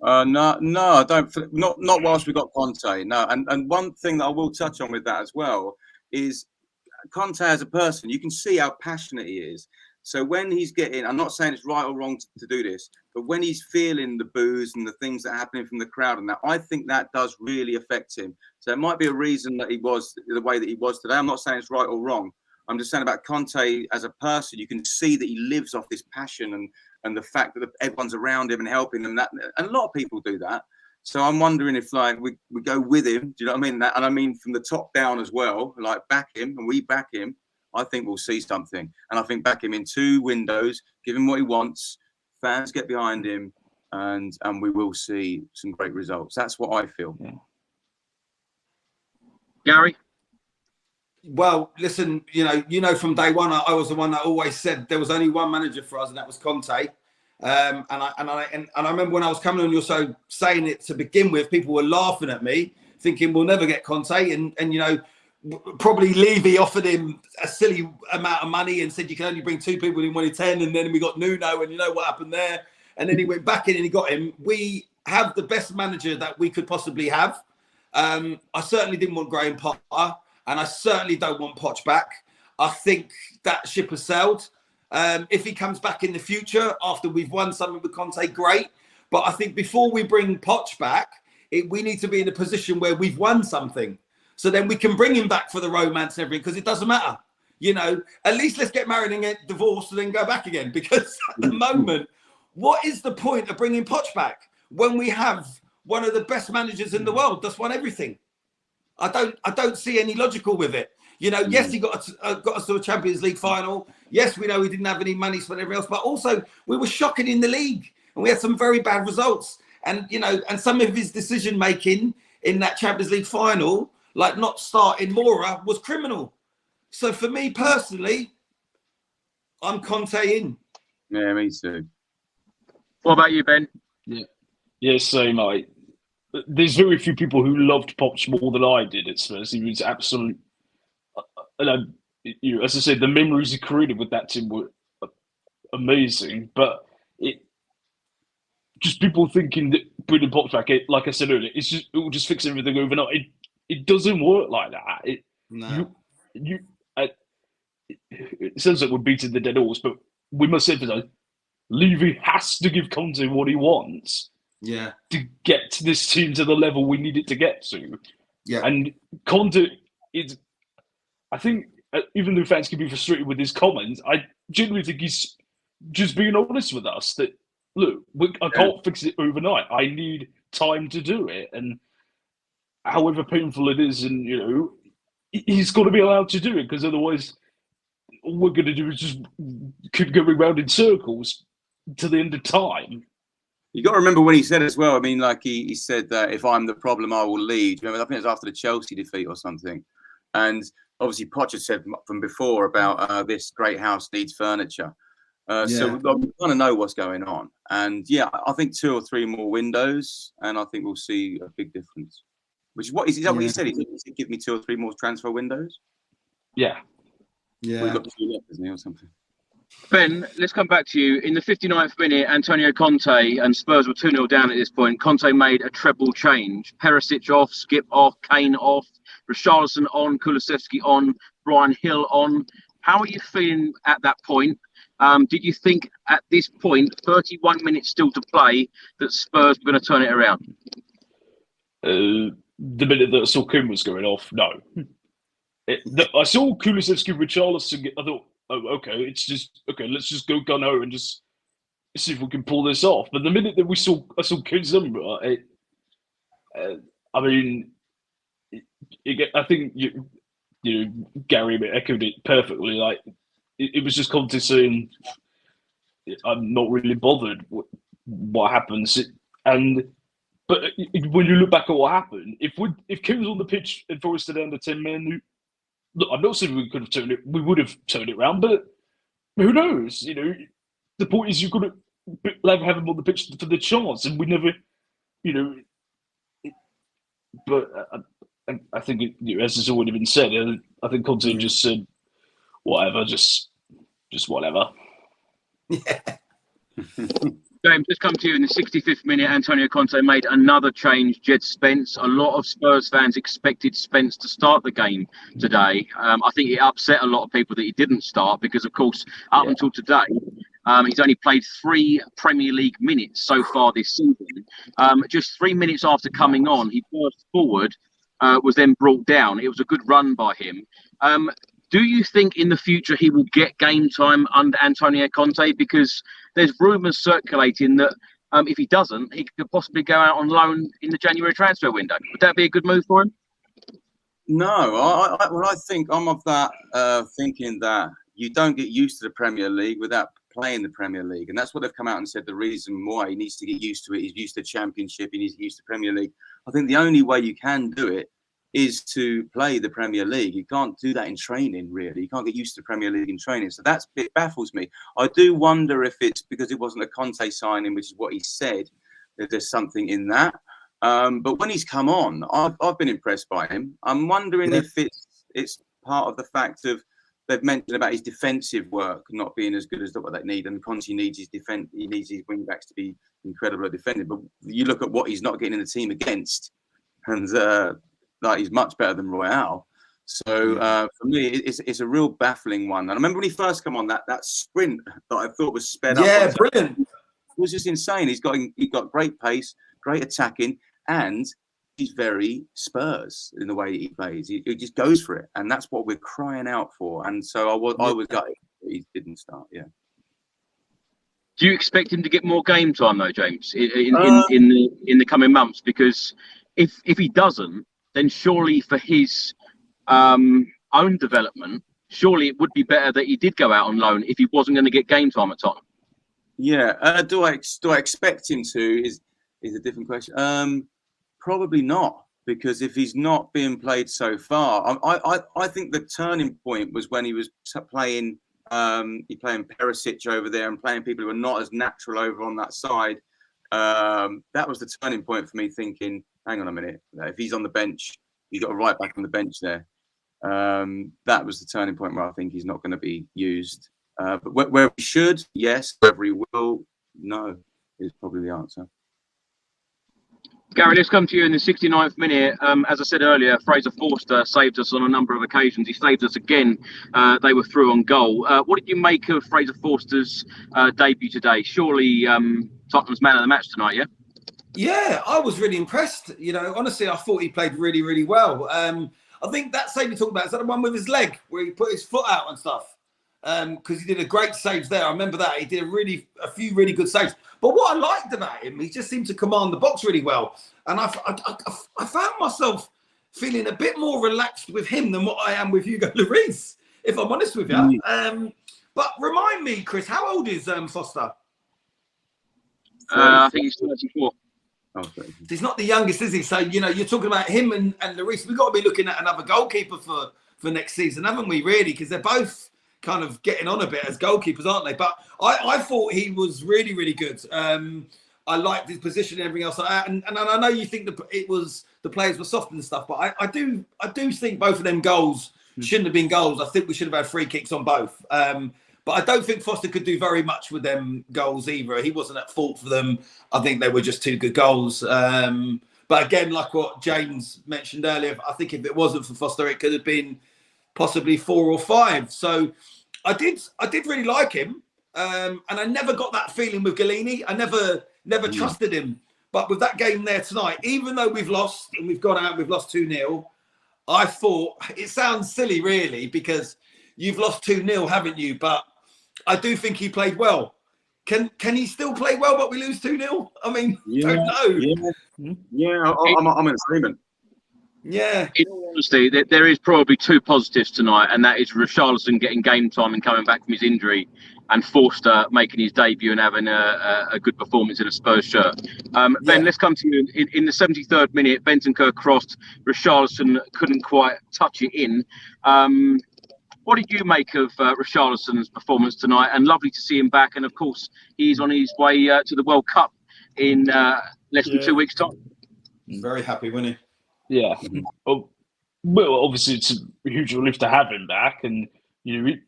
No, I don't. Not whilst we got Conte. No, and one thing that I will touch on with that as well is Conte as a person. You can see how passionate he is. So when he's getting, I'm not saying it's right or wrong to do this, but when he's feeling the boos and the things that are happening from the crowd and that, I think that does really affect him. So it might be a reason that he was the way that he was today. I'm not saying it's right or wrong. I'm just saying about Conte as a person. You can see that he lives off this passion and the fact that everyone's around him and helping him. And a lot of people do that. So I'm wondering if like we go with him. Do you know what I mean? And I mean from the top down as well. Like back him and we back him. I think we'll see something. And I think back him in 2 windows, give him what he wants. Fans get behind him, and we will see some great results. That's what I feel. Yeah. Gary? Well, listen, you know, from day one, I was the one that always said there was only one manager for us, and that was Conte. And I remember when I was coming on your show saying it to begin with, people were laughing at me, thinking we'll never get Conte. And you know, probably Levy offered him a silly amount of money and said you can only bring 2 people in 1 in 10. And then we got Nuno, and you know what happened there. And then he went back in and he got him. We have the best manager that we could possibly have. I certainly didn't want Graham Potter. And I certainly don't want Poch back. I think that ship has sailed. If he comes back in the future after we've won something with Conte, great. But I think before we bring Poch back, we need to be in a position where we've won something. So then we can bring him back for the romance and everything, because it doesn't matter. You know, at least let's get married and get divorced and then go back again. Because at the moment, what is the point of bringing Poch back when we have one of the best managers in the world that's won everything? I don't see any logical with it. You know, yes, he got us to a Champions League final. Yes, we know he didn't have any money for everything else, but also we were shocking in the league and we had some very bad results. And, you know, and some of his decision making in that Champions League final, like not starting Mora, was criminal. So for me personally, I'm Conte in. Yeah, me too. What about you, Ben? Yeah, same, mate. There's very few people who loved Poch more than I did at Spurs. He was absolute. And as I said, the memories he created with that team were amazing. But just people thinking that putting Poch back, like I said earlier, it will just fix everything overnight. It doesn't work like that. It sounds like we're beating the dead horse, but we must emphasize, Levy has to give Conte what he wants. Yeah. To get this team to the level we need it to get to. Yeah. And Conte is, I think, even though fans can be frustrated with his comments, I genuinely think he's just being honest with us that, look, I can't fix it overnight. I need time to do it. And however painful it is, and, he's got to be allowed to do it, because otherwise all we're going to do is just keep going round in circles to the end of time. You got to remember when he said as well. I mean, like he said that if I'm the problem, I will lead. Remember, I think it was after the Chelsea defeat or something. And obviously, Poch had said from before about this great house needs furniture. So we kind of know what's going on. And yeah, I think 2 or 3 more windows, and I think we'll see a big difference. Which is what is that what he said? He said, give me 2 or 3 more transfer windows. Yeah. Yeah. We've got 2 left, isn't he, or something? Ben, let's come back to you. In the 59th minute, Antonio Conte and Spurs were 2-0 down at this point. Conte made a treble change. Perisic off, Skip off, Kane off, Richarlison on, Kulusevski on, Brian Hill on. How are you feeling at that point? Did you think at this point, 31 minutes still to play, that Spurs were going to turn it around? The minute that I saw Kuhn was going off, no. I saw Kulusevski, Richarlison. I thought, oh, okay, let's just go gun-ho and just see if we can pull this off. But the minute that I saw Kuhn's number, I mean, I think Gary echoed it perfectly. Like it was just Conte saying, "I'm not really bothered what happens." But when you look back at what happened, if Kuhn was on the pitch and Forest are down to 10 men, look, I'm not saying we could have turned it. We would have turned it around, but who knows? The point is you've got to have him on the pitch for the chance, and we never, But I think, as has already been said, I think Conte just said, whatever, just whatever. Yeah. James, just come to you in the 65th minute. Antonio Conte made another change, Jed Spence. A lot of Spurs fans expected Spence to start the game today. I think it upset a lot of people that he didn't start because, of course, up until today, he's only played 3 Premier League minutes so far this season. Just 3 minutes after coming on, he burst forward, was then brought down. It was a good run by him. Do you think in the future he will get game time under Antonio Conte? Because there's rumours circulating that if he doesn't, he could possibly go out on loan in the January transfer window. Would that be a good move for him? No, I think I'm of that thinking that you don't get used to the Premier League without playing the Premier League. And that's what they've come out and said the reason why he needs to get used to it. He's used to Championship, he needs to get used to Premier League. I think the only way you can do it is to play the Premier League. You can't do that in training, really. You can't get used to the Premier League in training. So it baffles me. I do wonder if it's because it wasn't a Conte signing, which is what he said, that there's something in that. But when he's come on, I've been impressed by him. I'm wondering if it's part of the fact of they've mentioned about his defensive work not being as good as what they need, and Conte needs his defense. He needs his wing backs to be incredible at defending. But you look at what he's not getting in the team against, and he's much better than Royale. So for me, it's a real baffling one. And I remember when he first came on, that sprint that I thought was sped up. Yeah, brilliant. It was just insane. He got great pace, great attacking, and he's very Spurs in the way he plays. He just goes for it, and that's what we're crying out for. And so I was gutted he didn't start. Yeah. Do you expect him to get more game time though, James, in the coming months? Because if he doesn't, then surely for his own development, surely it would be better that he did go out on loan if he wasn't going to get game time at Tottenham. Yeah. Do I expect him to? Is a different question. Probably not. because if he's not being played so far, I think the turning point was when he was playing Perisic over there and playing people who are not as natural over on that side. That was the turning point for me, thinking, hang on a minute, if he's on the bench, he's got a right back on the bench there. That was the turning point where I think he's not going to be used. But where he should, yes. Whether he will, no, is probably the answer. Gary, let's come to you in the 69th minute. As I said earlier, Fraser Forster saved us on a number of occasions. He saved us again. They were through on goal. What did you make of Fraser Forster's debut today? Surely Tottenham's man of the match tonight, yeah? Yeah, I was really impressed. You know, honestly, I thought he played really, really well. I think that save you talked about, is that the one with his leg where he put his foot out and stuff? Because he did a great saves there. I remember that. He did a few really good saves. But what I liked about him, he just seemed to command the box really well. And I found myself feeling a bit more relaxed with him than what I am with Hugo Lloris, if I'm honest with you. But remind me, Chris, how old is Foster? I think he's 34. Okay. He's not the youngest, is he? So, you know, you're talking about him and Lloris. We've got to be looking at another goalkeeper for next season, haven't we, really? Because they're both kind of getting on a bit as goalkeepers, aren't they? But I thought he was really, really good. I liked his position and everything else like that. And I know you think the players were soft and stuff, but I do think both of them goals shouldn't have been goals. I think we should have had free kicks on both. But I don't think Foster could do very much with them goals either. He wasn't at fault for them. I think they were just two good goals. But again, like what James mentioned earlier, I think if it wasn't for Foster, it could have been possibly 4 or 5. So I did really like him. And I never got that feeling with Galini. I never trusted him. But with that game there tonight, even though we've lost and we've gone out, we've lost 2-0, I thought, it sounds silly really, because you've lost 2-0, haven't you? But I do think he played well. Can he still play well, but we lose 2-0? I mean, don't know. Yeah, I'm in agreement. Yeah. In all honesty, there is probably 2 positives tonight, and that is Richarlison getting game time and coming back from his injury, and Forster making his debut and having a good performance in a Spurs shirt. Ben, let's come to you. In the 73rd minute, Bentancur crossed. Richarlison couldn't quite touch it in. What did you make of Richarlison's performance tonight? And lovely to see him back. And of course, he's on his way to the World Cup in less than 2 weeks' time. Very happy, wasn't he? Yeah. Well, obviously, it's a huge relief to have him back. And, you know, he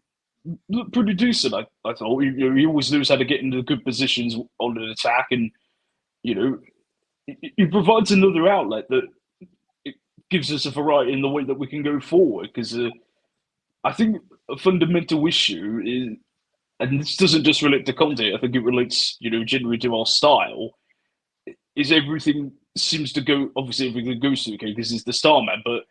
looked pretty decent, I thought. He always knows how to get into good positions on an attack. And, you know, he provides another outlet that it gives us a variety in the way that we can go forward. Because I think a fundamental issue is, and this doesn't just relate to Conte, I think it relates, you know, generally to our style, is everything seems to go, obviously everything goes to okay, this is the star man, but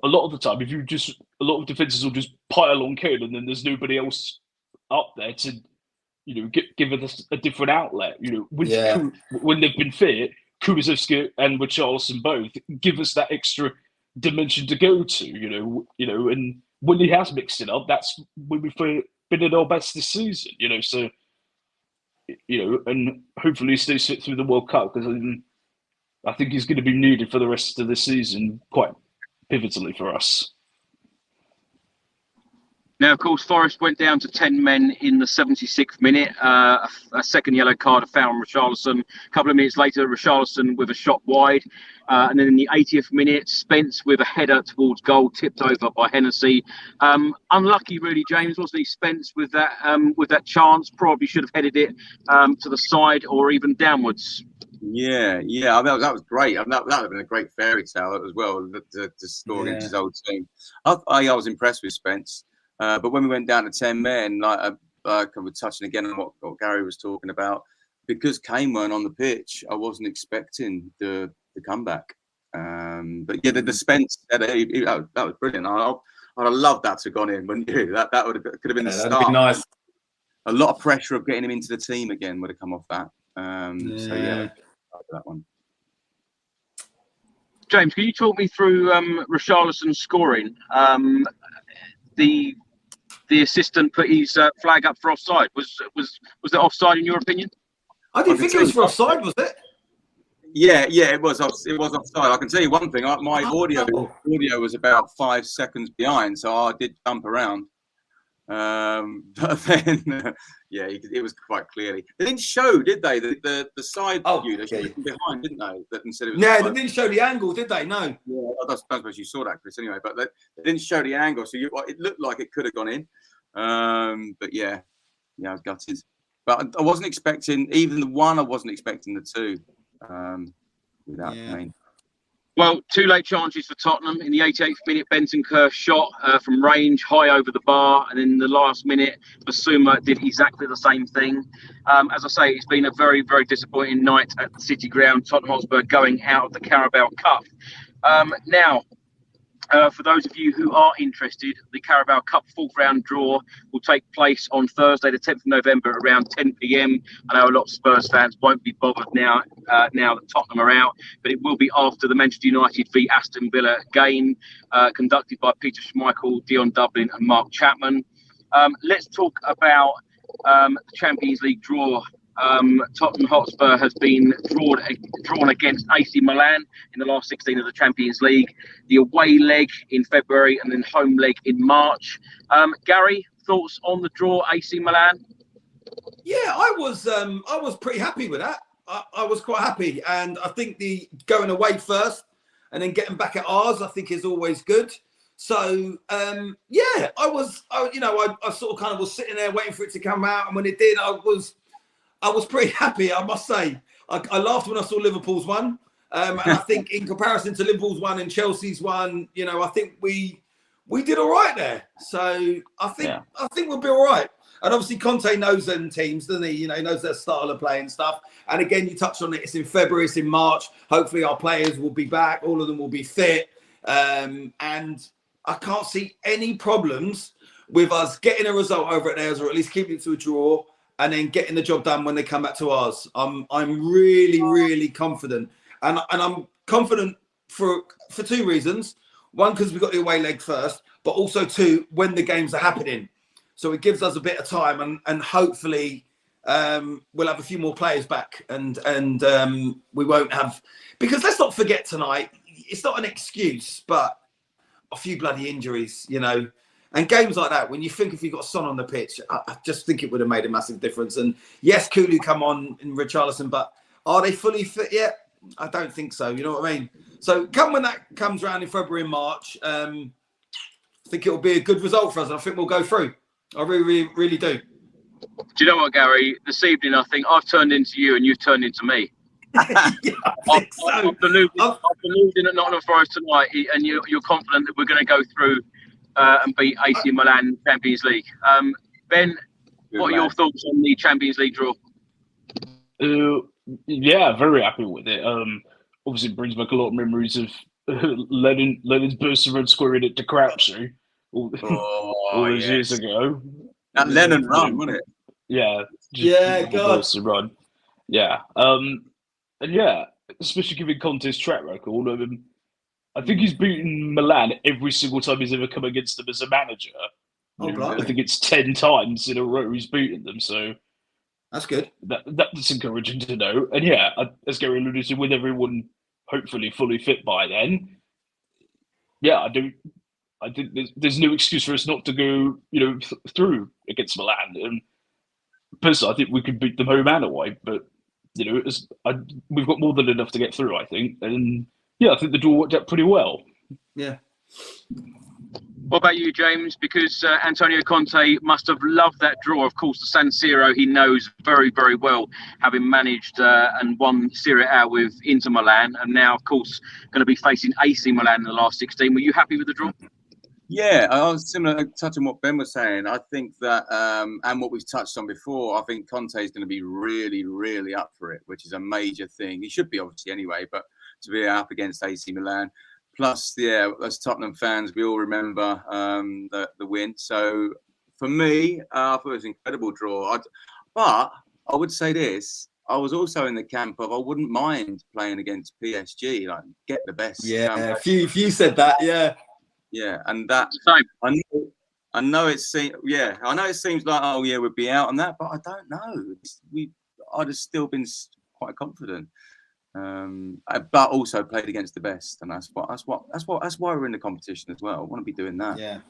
a lot of the time, a lot of defences will just pile on Kane and then there's nobody else up there to, you know, give us a different outlet. You know, when they've been fit, Kulusevski and Richarlison both give us that extra dimension to go to, you know, and when he has mixed it up, that's when we've been at our best this season, you know. So, you know, and hopefully he stays fit through the World Cup, because I think he's going to be needed for the rest of the season quite pivotally for us. Now, of course, Forest went down to 10 men in the 76th minute. A second yellow card, a foul on Richarlison. A couple of minutes later, Richarlison with a shot wide. And then in the 80th minute, Spence with a header towards goal, tipped over by Hennessy. Unlucky, really, James, wasn't he? Spence with that chance, probably should have headed it to the side or even downwards. Yeah, that was great. That would have been a great fairy tale as well, to score against his old team. I was impressed with Spence. But when we went down to 10 men, like we're touching again on what Gary was talking about, because Kane weren't on the pitch, I wasn't expecting the comeback. But yeah, the Spence, that was brilliant. I'd have loved that to have gone in, wouldn't you? That could have been the start. That'd be nice. A lot of pressure of getting him into the team again would have come off that. So yeah, that one. James, can you talk me through Richarlison's scoring? The assistant put his flag up for offside. Was that offside in your opinion? I didn't think it was for offside, was it? Yeah, it was offside. I can tell you one thing. My audio was about 5 seconds behind, so I did jump around. But then, yeah, it was quite clearly. They didn't show, did they? The side view, they showed behind, didn't they? Instead of they didn't show the angle, did they? No. Yeah, I don't suppose you saw that, Chris. Anyway, but they didn't show the angle, so it looked like it could have gone in. But yeah, I was gutted. But I wasn't expecting even the one. I wasn't expecting the two. Without pain. Well, 2 late chances for Tottenham. In the 88th minute, Bentancur shot from range, high over the bar. And in the last minute, Basuma did exactly the same thing. As I say, it's been a very, very disappointing night at the City Ground. Tottenham Hotspur going out of the Carabao Cup. Now, for those of you who are interested, the Carabao Cup 4th round draw will take place on Thursday, the 10th of November, around 10 p.m. I know a lot of Spurs fans won't be bothered now that Tottenham are out, but it will be after the Manchester United v Aston Villa game, conducted by Peter Schmeichel, Dion Dublin and Mark Chapman. Let's talk about the Champions League draw. Tottenham Hotspur has been drawn against AC Milan in the last 16 of the Champions League. The away leg in February and then home leg in March. Gary, thoughts on the draw, AC Milan? Yeah, I was pretty happy with that. I was quite happy, and I think the going away first and then getting back at ours, I think is always good. So yeah, I sort of kind of was sitting there waiting for it to come out, and when it did, I was pretty happy, I must say. I laughed when I saw Liverpool's one. And I think in comparison to Liverpool's one and Chelsea's one, I think we did all right there. So I think we'll be all right. And obviously Conte knows them teams, doesn't he? He knows their style of play and stuff. And again, you touched on it. It's in February, it's in March. Hopefully our players will be back. All of them will be fit. And I can't see any problems with us getting a result over at theirs, or at least keeping it to a draw, and then getting the job done when they come back to ours. I'm really, really confident. And I'm confident for 2 reasons. One, because we've got the away leg first, but also 2, when the games are happening. So it gives us a bit of time, and hopefully we'll have a few more players back, and we won't have... Because let's not forget tonight, it's not an excuse, but a few bloody injuries, And games like that, when you think if you've got Son on the pitch, I just think it would have made a massive difference. And yes, Kulu come on in Richarlison, but are they fully fit yet? I don't think so. You know what I mean? So when that comes around in February and March, I think it will be a good result for us. And I think we'll go through. I really, really, really do. Do you know what, Gary? This evening, I think I've turned into you and you've turned into me. Yeah, I've believed in at Nottingham Forest tonight, and you're confident that we're going to go through and beat AC Milan Champions League. Ben, what are your thoughts on the Champions League draw? Yeah, very happy with it. Obviously, it brings back a lot of memories of Lennon's burst of red squaring it to Crouchy all those years ago. That Lennon run, wasn't it? Yeah. God. Run. Yeah. And yeah, especially given Conte's track record, I think he's beaten Milan every single time he's ever come against them as a manager. I think it's 10 times in a row he's beaten them. So that's good. That's encouraging to know. And yeah, as Gary alluded to, with everyone hopefully fully fit by then, yeah, I think there's no excuse for us not to go, through against Milan. And personally, I think we could beat them home and away. But we've got more than enough to get through, I think. And yeah, I think the draw worked out pretty well. Yeah. What about you, James? Because Antonio Conte must have loved that draw. Of course, the San Siro he knows very, very well, having managed and won Serie A with Inter Milan, and now, of course, going to be facing AC Milan in the last 16. Were you happy with the draw? Yeah, I was similar, touching what Ben was saying. I think that, and what we've touched on before, I think Conte is going to be really, really up for it, which is a major thing. He should be, obviously, anyway, but to be up against AC Milan. Plus, yeah, as Tottenham fans, we all remember the win. So, for me, I thought it was an incredible draw. But I would say this. I was also in the camp of I wouldn't mind playing against PSG, like get the best. Yeah, few said that, yeah. Yeah, and that I know it seems like we'd be out on that, but I don't know. I'd have still been quite confident. but also played against the best, and that's why we're in the competition as well. I want to be doing that. Yeah.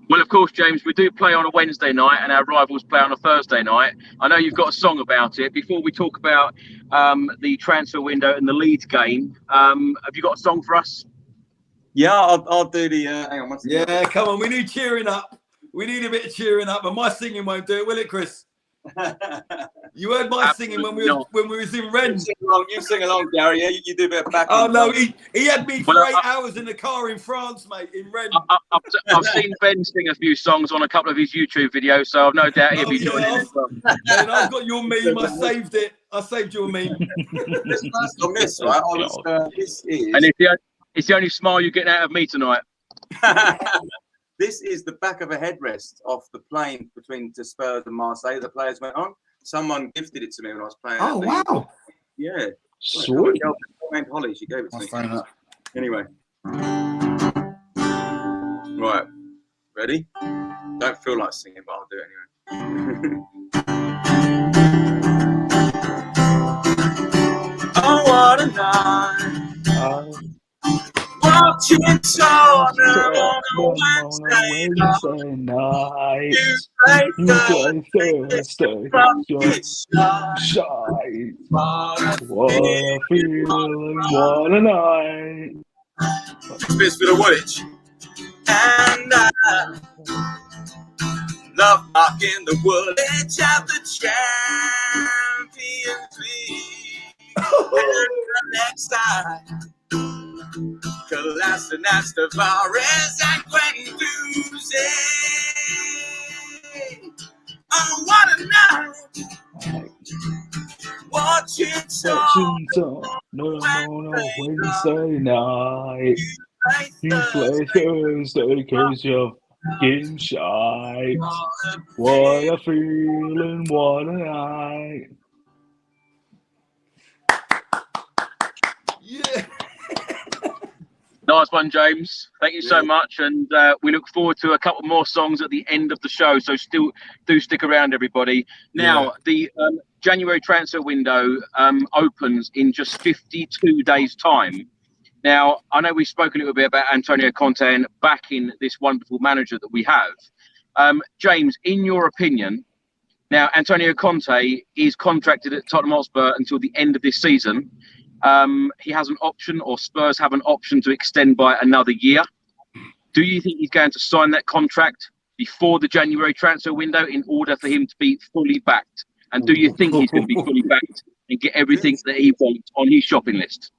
Well, of course, James, we do play on a Wednesday night and our rivals play on a Thursday night. I know you've got a song about it. Before we talk about the transfer window and the Leeds game, have you got a song for us? Yeah, I'll do the... hang on. Yeah, come on. We need cheering up. We need a bit of cheering up. And my singing won't do it, will it, Chris? You heard my singing when we was in Rennes. You sing along, Gary. Yeah, you do a bit of backing. Oh no, he had me for 8 hours in the car in France, mate, in Rennes. I've seen Ben sing a few songs on a couple of his YouTube videos, so I've no doubt he'll be joining as well. And I've got your meme. I saved it. I saved your meme. This right? This is. And it's the only smile you're getting out of me tonight. This is the back of a headrest off the plane between Spurs and Marseille. The players went on. Someone gifted it to me when I was playing. Oh, wow. Yeah. Sweet. Named Holly, she gave it to me. Anyway. Right. Ready? Don't feel like singing, but I'll do it anyway. Oh, what a night. Watching Tottenham on a Wednesday night. You play Thursday from his side. What a feeling, what a night. Spits for the Woolwich. And I love marking the Woolwich at the Champions League. And the next time. Colasinac, Tavares, and Guendouzi. Oh, what a night! Watching Tottenham on a Wednesday night. You play Thursday cause you're fucking shy. What a feeling, what a night. Yeah. Nice one, James. Thank you so much. And we look forward to a couple more songs at the end of the show. So still do stick around, everybody. Now, the January transfer window opens in just 52 days' time. Now, I know we spoke a little bit about Antonio Conte and backing this wonderful manager that we have. James, in your opinion, now Antonio Conte is contracted at Tottenham Hotspur until the end of this season. He has an option, or Spurs have an option to extend by another year. Do you think he's going to sign that contract before the January transfer window in order for him to be fully backed? And do you think he's going to be fully backed and get everything that he wants on his shopping list?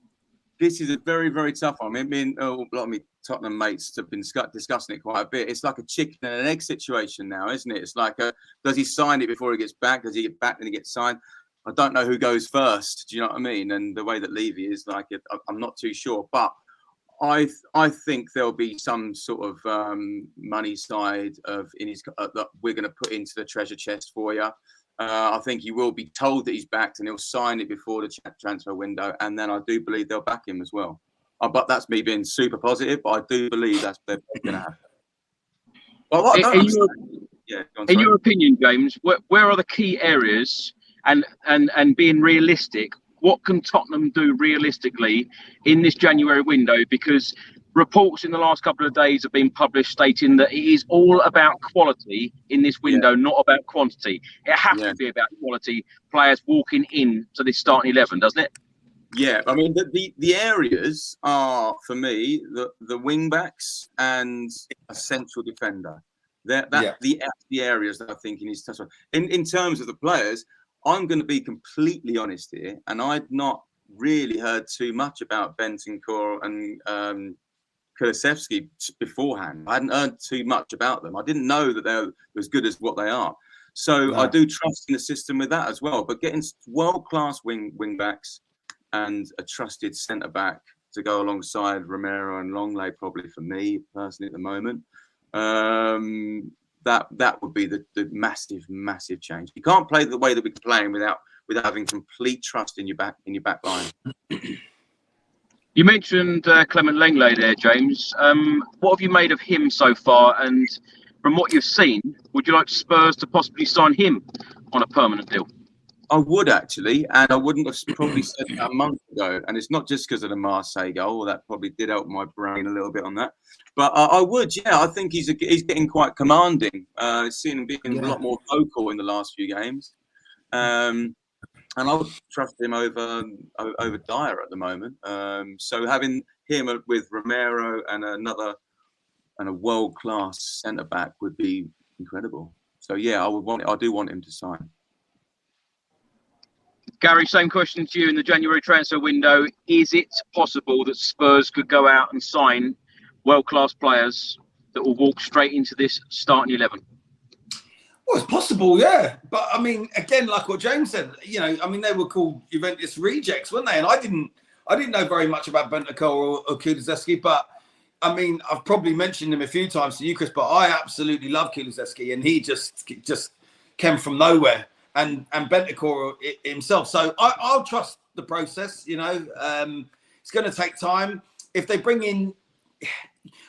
This is a very, very tough one. I mean, a lot of me Tottenham mates have been discussing it quite a bit. It's like a chicken and an egg situation now, isn't it? It's like, does he sign it before he gets back? Does he get back and he gets signed? I don't know who goes first. Do you know what I mean? And the way that Levy is, like, I'm not too sure. But I think there'll be some sort of money side in his that we're going to put into the treasure chest for you. I think he will be told that he's backed, and he'll sign it before the transfer window. And then I do believe they'll back him as well. But that's me being super positive. But I do believe that's going to happen. Well, in your opinion, James, where are the key areas? And being realistic, what can Tottenham do realistically in this January window? Because reports in the last couple of days have been published stating that it is all about quality in this window, not about quantity. It has to be about quality, players walking in to this starting 11, doesn't it? Yeah, I mean, the areas are, for me, the wing-backs and a central defender. The areas that I think he needs to touch on. In terms of the players, I'm going to be completely honest here, and I'd not really heard too much about Bentancur and Kulusevski beforehand. I hadn't heard too much about them. I didn't know that they're as good as what they are. So I do trust in the system with that as well. But getting world-class wing backs and a trusted centre-back to go alongside Romero and Longley, probably for me personally at the moment, that would be the massive change. You can't play the way that we're playing without having complete trust in your back line. You mentioned Clement Lenglet there, James. What have you made of him so far? And from what you've seen, would you like Spurs to possibly sign him on a permanent deal? I would actually, and I wouldn't have probably said that a month ago. And it's not just because of the Marseille goal. That probably did help my brain a little bit on that. But I would, yeah. I think he's getting quite commanding. Seen him being a lot more vocal in the last few games. And I would trust him over Dyer at the moment. So having him with Romero and a world-class centre back would be incredible. So yeah, I do want him to sign. Gary, same question to you. In the January transfer window, is it possible that Spurs could go out and sign world-class players that will walk straight into this starting 11? Well, it's possible, yeah. But I mean, again, like what James said, they were called Juventus rejects, weren't they? And I didn't know very much about Bentancur or Kulusevski, but I mean, I've probably mentioned him a few times to you, Chris, but I absolutely love Kulusevski, and he just came from nowhere. And Bentancur himself. So I'll trust the process, It's going to take time. If they bring in...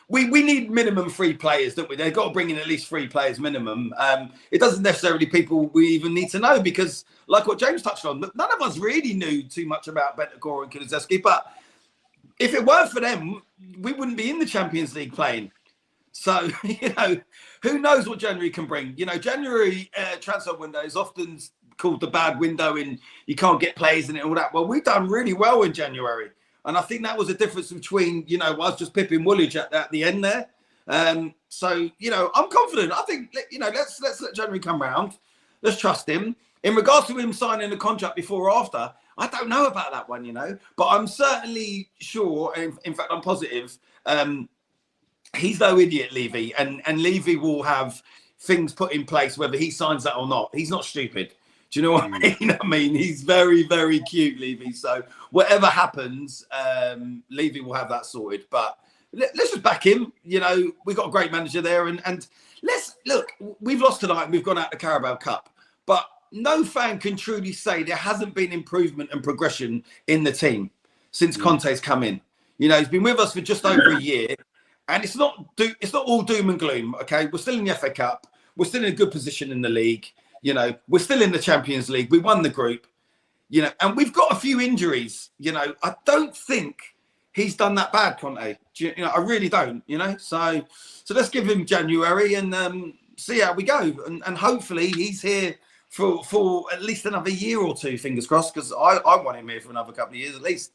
We need minimum 3 players, don't we? They've got to bring in at least 3 players minimum. It doesn't necessarily people we even need to know because, like what James touched on, none of us really knew too much about Bentancur and Kulusevski. But if it weren't for them, we wouldn't be in the Champions League playing. So, who knows what January can bring? January transfer window is often called the bad window and you can't get players in it and all that. Well, we've done really well in January. And I think that was the difference between, I was just pipping Woolwich at the end there. So, I'm confident. I think, let's let January come round. Let's trust him. In regards to him signing the contract before or after, I don't know about that one, But I'm certainly sure, and in fact, I'm positive, he's no idiot, Levy, and Levy will have things put in place whether he signs that or not. He's not stupid. Do you know what I mean? He's very, very cute, Levy. So whatever happens, Levy will have that sorted. But let's just back him. We've got a great manager there. And let's look, we've lost tonight and we've gone out the Carabao Cup. But no fan can truly say there hasn't been improvement and progression in the team since Conte's come in. He's been with us for just over a year. And it's not all doom and gloom, okay? We're still in the FA Cup. We're still in a good position in the league. We're still in the Champions League. We won the group, and we've got a few injuries. I don't think he's done that bad, Conte. I really don't, So let's give him January and see how we go. And hopefully he's here for at least another year or two, fingers crossed, because I want him here for another couple of years at least.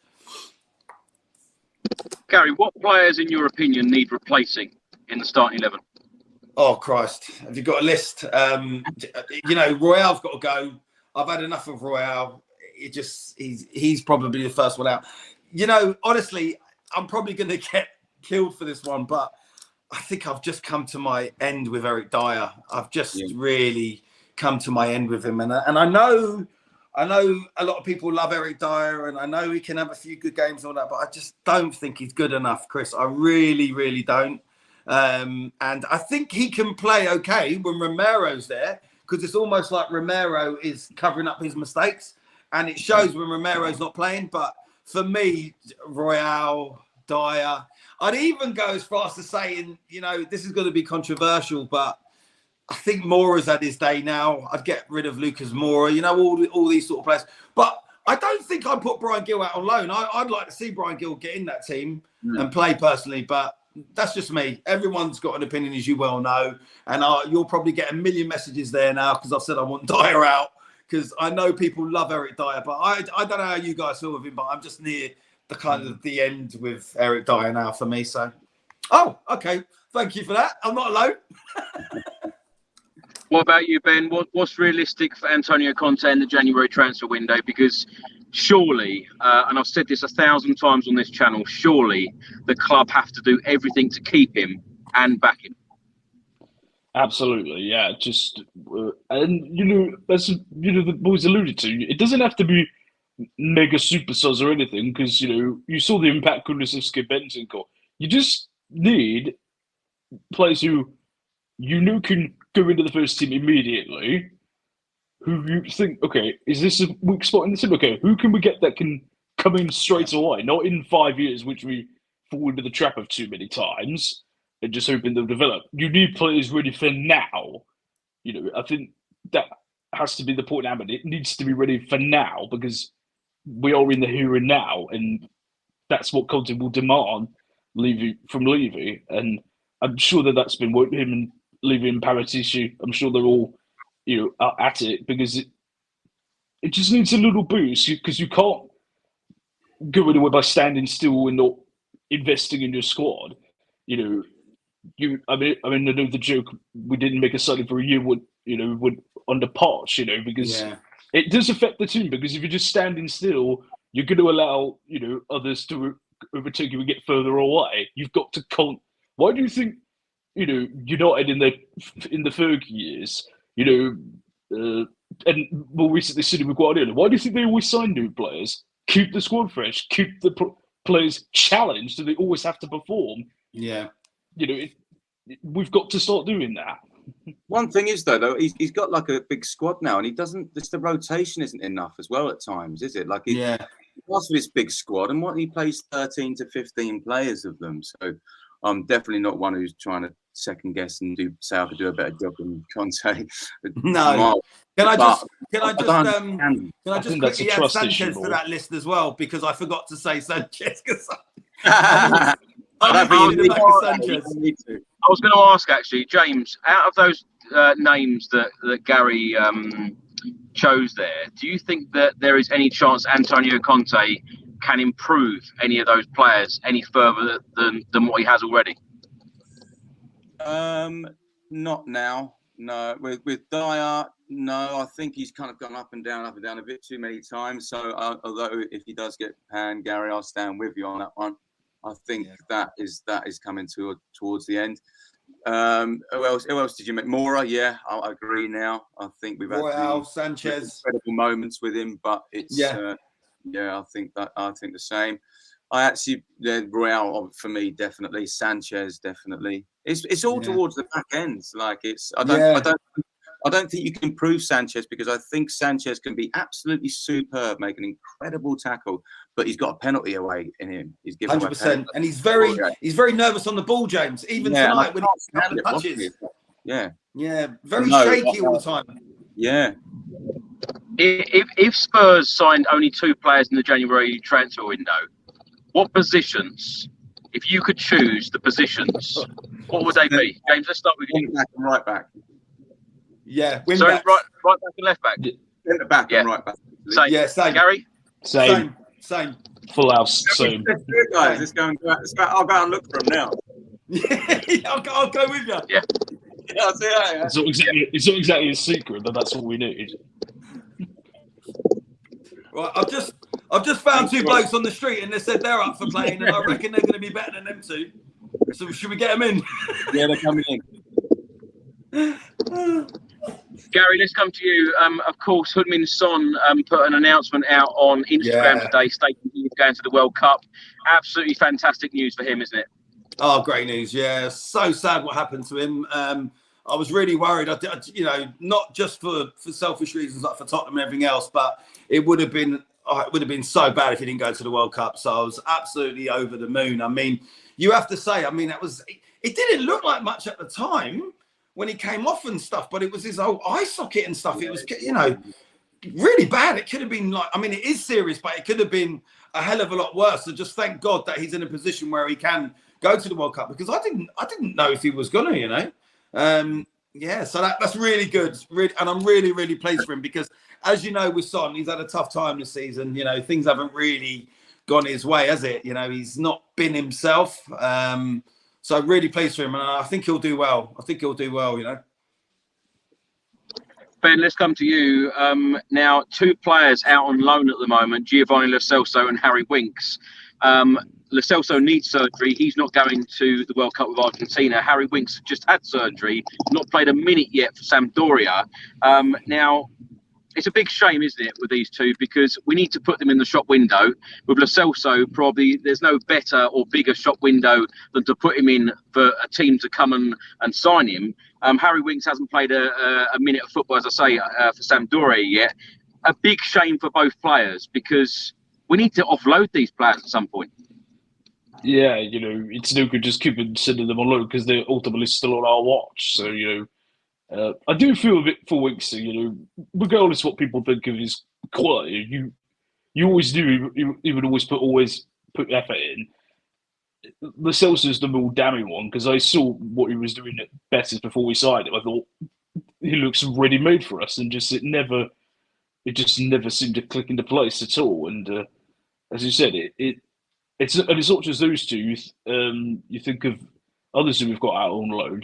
Gary, what players, in your opinion, need replacing in the starting 11? Oh, Christ. Have you got a list? Royale's got to go. I've had enough of Royale. He's probably the first one out. Honestly, I'm probably going to get killed for this one, but I think I've just come to my end with Eric Dyer. I've just really come to my end with him. And I know a lot of people love Eric Dyer, and I know he can have a few good games and all that, but I just don't think he's good enough, Chris. I really, really don't. And I think he can play okay when Romero's there, because it's almost like Romero is covering up his mistakes, and it shows when Romero's not playing. But for me, Royale, Dyer, I'd even go as far as to saying, this is going to be controversial, but I think Moura's had his day now. I'd get rid of Lucas Moura, all these sort of players. But I don't think I'd put Brian Gill out on loan. I'd like to see Brian Gill get in that team and play personally, but that's just me. Everyone's got an opinion, as you well know. And you'll probably get a million messages there now because I've said I want Dyer out, because I know people love Eric Dyer. But I don't know how you guys feel with him, but I'm just near the kind of the end with Eric Dyer now for me. So, okay. Thank you for that. I'm not alone. What about you, Ben? What's realistic for Antonio Conte in the January transfer window? Because surely, and I've said this 1,000 times on this channel, surely the club have to do everything to keep him and back him. Absolutely, yeah. Just and as the boys alluded to, it doesn't have to be mega superstars or anything, because you saw the impact Kulusevski, Bentancur. You just need players who can go into the first team immediately, who you think, okay, is this a weak spot in the team? Okay, who can we get that can come in straight away, not in 5 years, which we fall into the trap of too many times, and just hoping they'll develop. You need players ready for now. I think that has to be the point now, but it needs to be ready for now because we are in the here and now, and that's what Conte will demand from Levy. And I'm sure that's been what him and Levy and Paratici, I'm sure they're all, are at it because it just needs a little boost because you can't go anywhere by standing still and not investing in your squad. I know the joke, we didn't make a signing for a year would under Poch, because it does affect the team because if you're just standing still, you're going to allow, others to overtake you and get further away. You've got to why do you think, United in the Fergie years, and more recently City with Guardiola, why do you think they always sign new players? Keep the squad fresh, keep the players challenged, so they always have to perform. Yeah. We've got to start doing that. One thing is though, he's got like a big squad now, and he doesn't. Just the rotation isn't enough as well at times, is it? Like he starts with his big squad, and he plays 13 to 15 players of them. So I'm definitely not one who's trying to second guess and say I could do a better job than Conte. No. Can I just quickly add Sanchez to that list as well because I forgot to say Sanchez. I was going to ask actually, James, out of those names that Gary chose there, do you think that there is any chance Antonio Conte can improve any of those players any further than what he has already? Not now. No, with Dyer, no. I think he's kind of gone up and down a bit too many times. So although if he does get panned, Gary, I'll stand with you on that one. I think that is coming towards the end. Who else did you make? Mora, yeah, I agree now. I think we've had Sanchez incredible moments with him, but it's I think the same. I actually Royale for me definitely, Sanchez definitely. It's all towards the back ends. Like I don't think you can improve Sanchez because I think Sanchez can be absolutely superb, make an incredible tackle, but he's got a penalty away in him. He's given 100%, and he's very nervous on the ball, James. Even tonight when he touches, very shaky all the time. Yeah. If Spurs signed only 2 players in the January transfer window, what positions? If you could choose the positions, what would they be? James, let's start with you. Back and right back. Yeah, so right back and left back. Centre back and right back. Same. Yeah, same. Gary? Same. Full house. Same. Let's do it, guys. Let's go. I'll go and look for him now. I'll go with you. Yeah. I'll see you. It's not exactly a secret, but that's what we need. Right, I've just found 2 blokes on the street, and they said they're up for playing, and I reckon they're going to be better than them 2. So should we get them in? Yeah, they're coming in. Gary, let's come to you. Of course, Heung-min Son put an announcement out on Instagram today stating he's going to the World Cup. Absolutely fantastic news for him, isn't it? Oh, great news. Yeah, so sad what happened to him. I was really worried, not just for selfish reasons like for Tottenham and everything else, but it would have been so bad if he didn't go to the World Cup. So I was absolutely over the moon. I mean, you have to say, it didn't look like much at the time when he came off and stuff, but it was his whole eye socket and stuff. It was, really bad. It could have been it is serious, but it could have been a hell of a lot worse. So just thank God that he's in a position where he can go to the World Cup because I didn't know if he was gonna, so that's really good. And I'm really, really pleased for him because, as you know, with Son, he's had a tough time this season. Things haven't really gone his way, has it? He's not been himself. So I'm really pleased for him, and I think he'll do well. Ben, let's come to you. Now, 2 players out on loan at the moment, Giovanni Lo Celso and Harry Winks. Lo Celso needs surgery. He's not going to the World Cup with Argentina. Harry Winks just had surgery, not played a minute yet for Sampdoria. Now, it's a big shame, isn't it, with these 2, because we need to put them in the shop window. With Lo Celso, probably there's no better or bigger shop window than to put him in for a team to come and sign him. Harry Winks hasn't played a minute of football, as I say, for Sampdoria yet. A big shame for both players because we need to offload these players at some point. Yeah, it's no good just keeping sending them on loan because they're ultimately still on our watch. So, I do feel a bit for Winks, regardless of what people think of his quality, you always do, you would always put effort in. The Celsius the more damning one, because I saw what he was doing at Betis before we signed him. I thought he looks ready made for us, and it just never seemed to click into place at all. And as you said, it's not just those two. You think of others who we've got out on loan,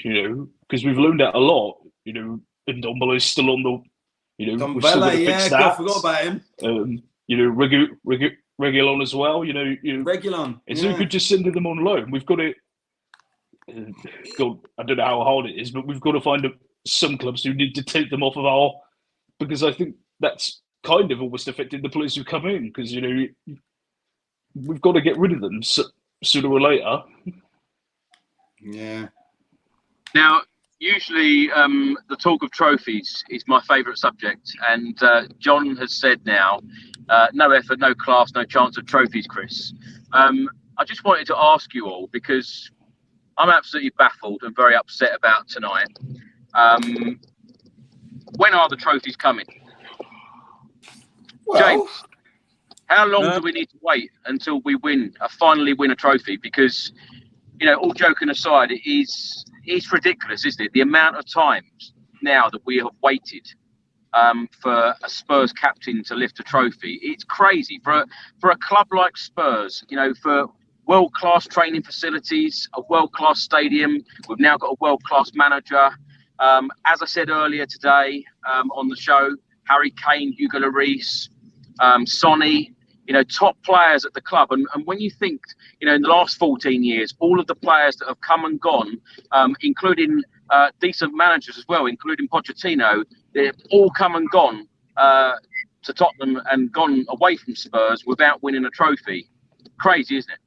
because we've loaned out a lot, and Dombele's still on the, Dombele, I forgot about him. Regulon as well, Regulon. It's no good just sending them on loan. We've got to. God, I don't know how hard it is, but we've got to find some clubs who need to take them off of because I think that's kind of almost affected the players who come in, because we've got to get rid of them sooner or later. Yeah. Now, usually the talk of trophies is my favourite subject, and John has said now, no effort, no class, no chance of trophies, Chris. I just wanted to ask you all, because I'm absolutely baffled and very upset about tonight. When are the trophies coming? Well, James, how long do we need to wait until we finally win a trophy? Because, all joking aside, it's ridiculous, isn't it? The amount of times now that we have waited for a Spurs captain to lift a trophy. It's crazy for a club like Spurs, for world-class training facilities, a world-class stadium. We've now got a world-class manager. As I said earlier today on the show, Harry Kane, Hugo Lloris, Sonny, top players at the club. And when you think, in the last 14 years, all of the players that have come and gone, including decent managers as well, including Pochettino, they've all come and gone to Tottenham and gone away from Spurs without winning a trophy. Crazy, isn't it?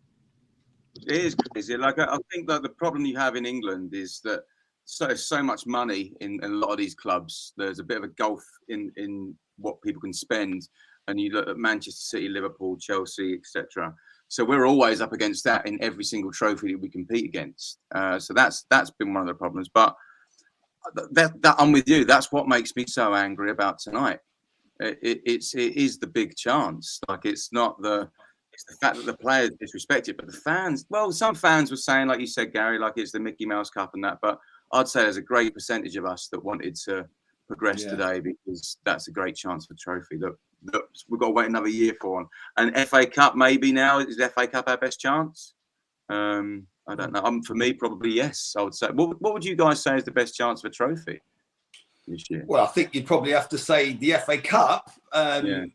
It is crazy. I think that the problem you have in England is that so much money in a lot of these clubs. There's a bit of a gulf in what people can spend. And you look at Manchester City, Liverpool, Chelsea, etc. So we're always up against that in every single trophy that we compete against. So that's been one of the problems. But that I'm with you. That's what makes me so angry about tonight. It is the big chance. It's the fact that the players disrespect it, but the fans. Well, some fans were saying, like you said, Gary, it's the Mickey Mouse Cup and that. But I'd say there's a great percentage of us that wanted to progress today, because that's a great chance for trophy that we've got to wait another year for. And FA Cup maybe now. Is the FA Cup our best chance? I don't know. For me, probably yes. I would say. What would you guys say is the best chance for trophy this year? Well, I think you'd probably have to say the FA Cup,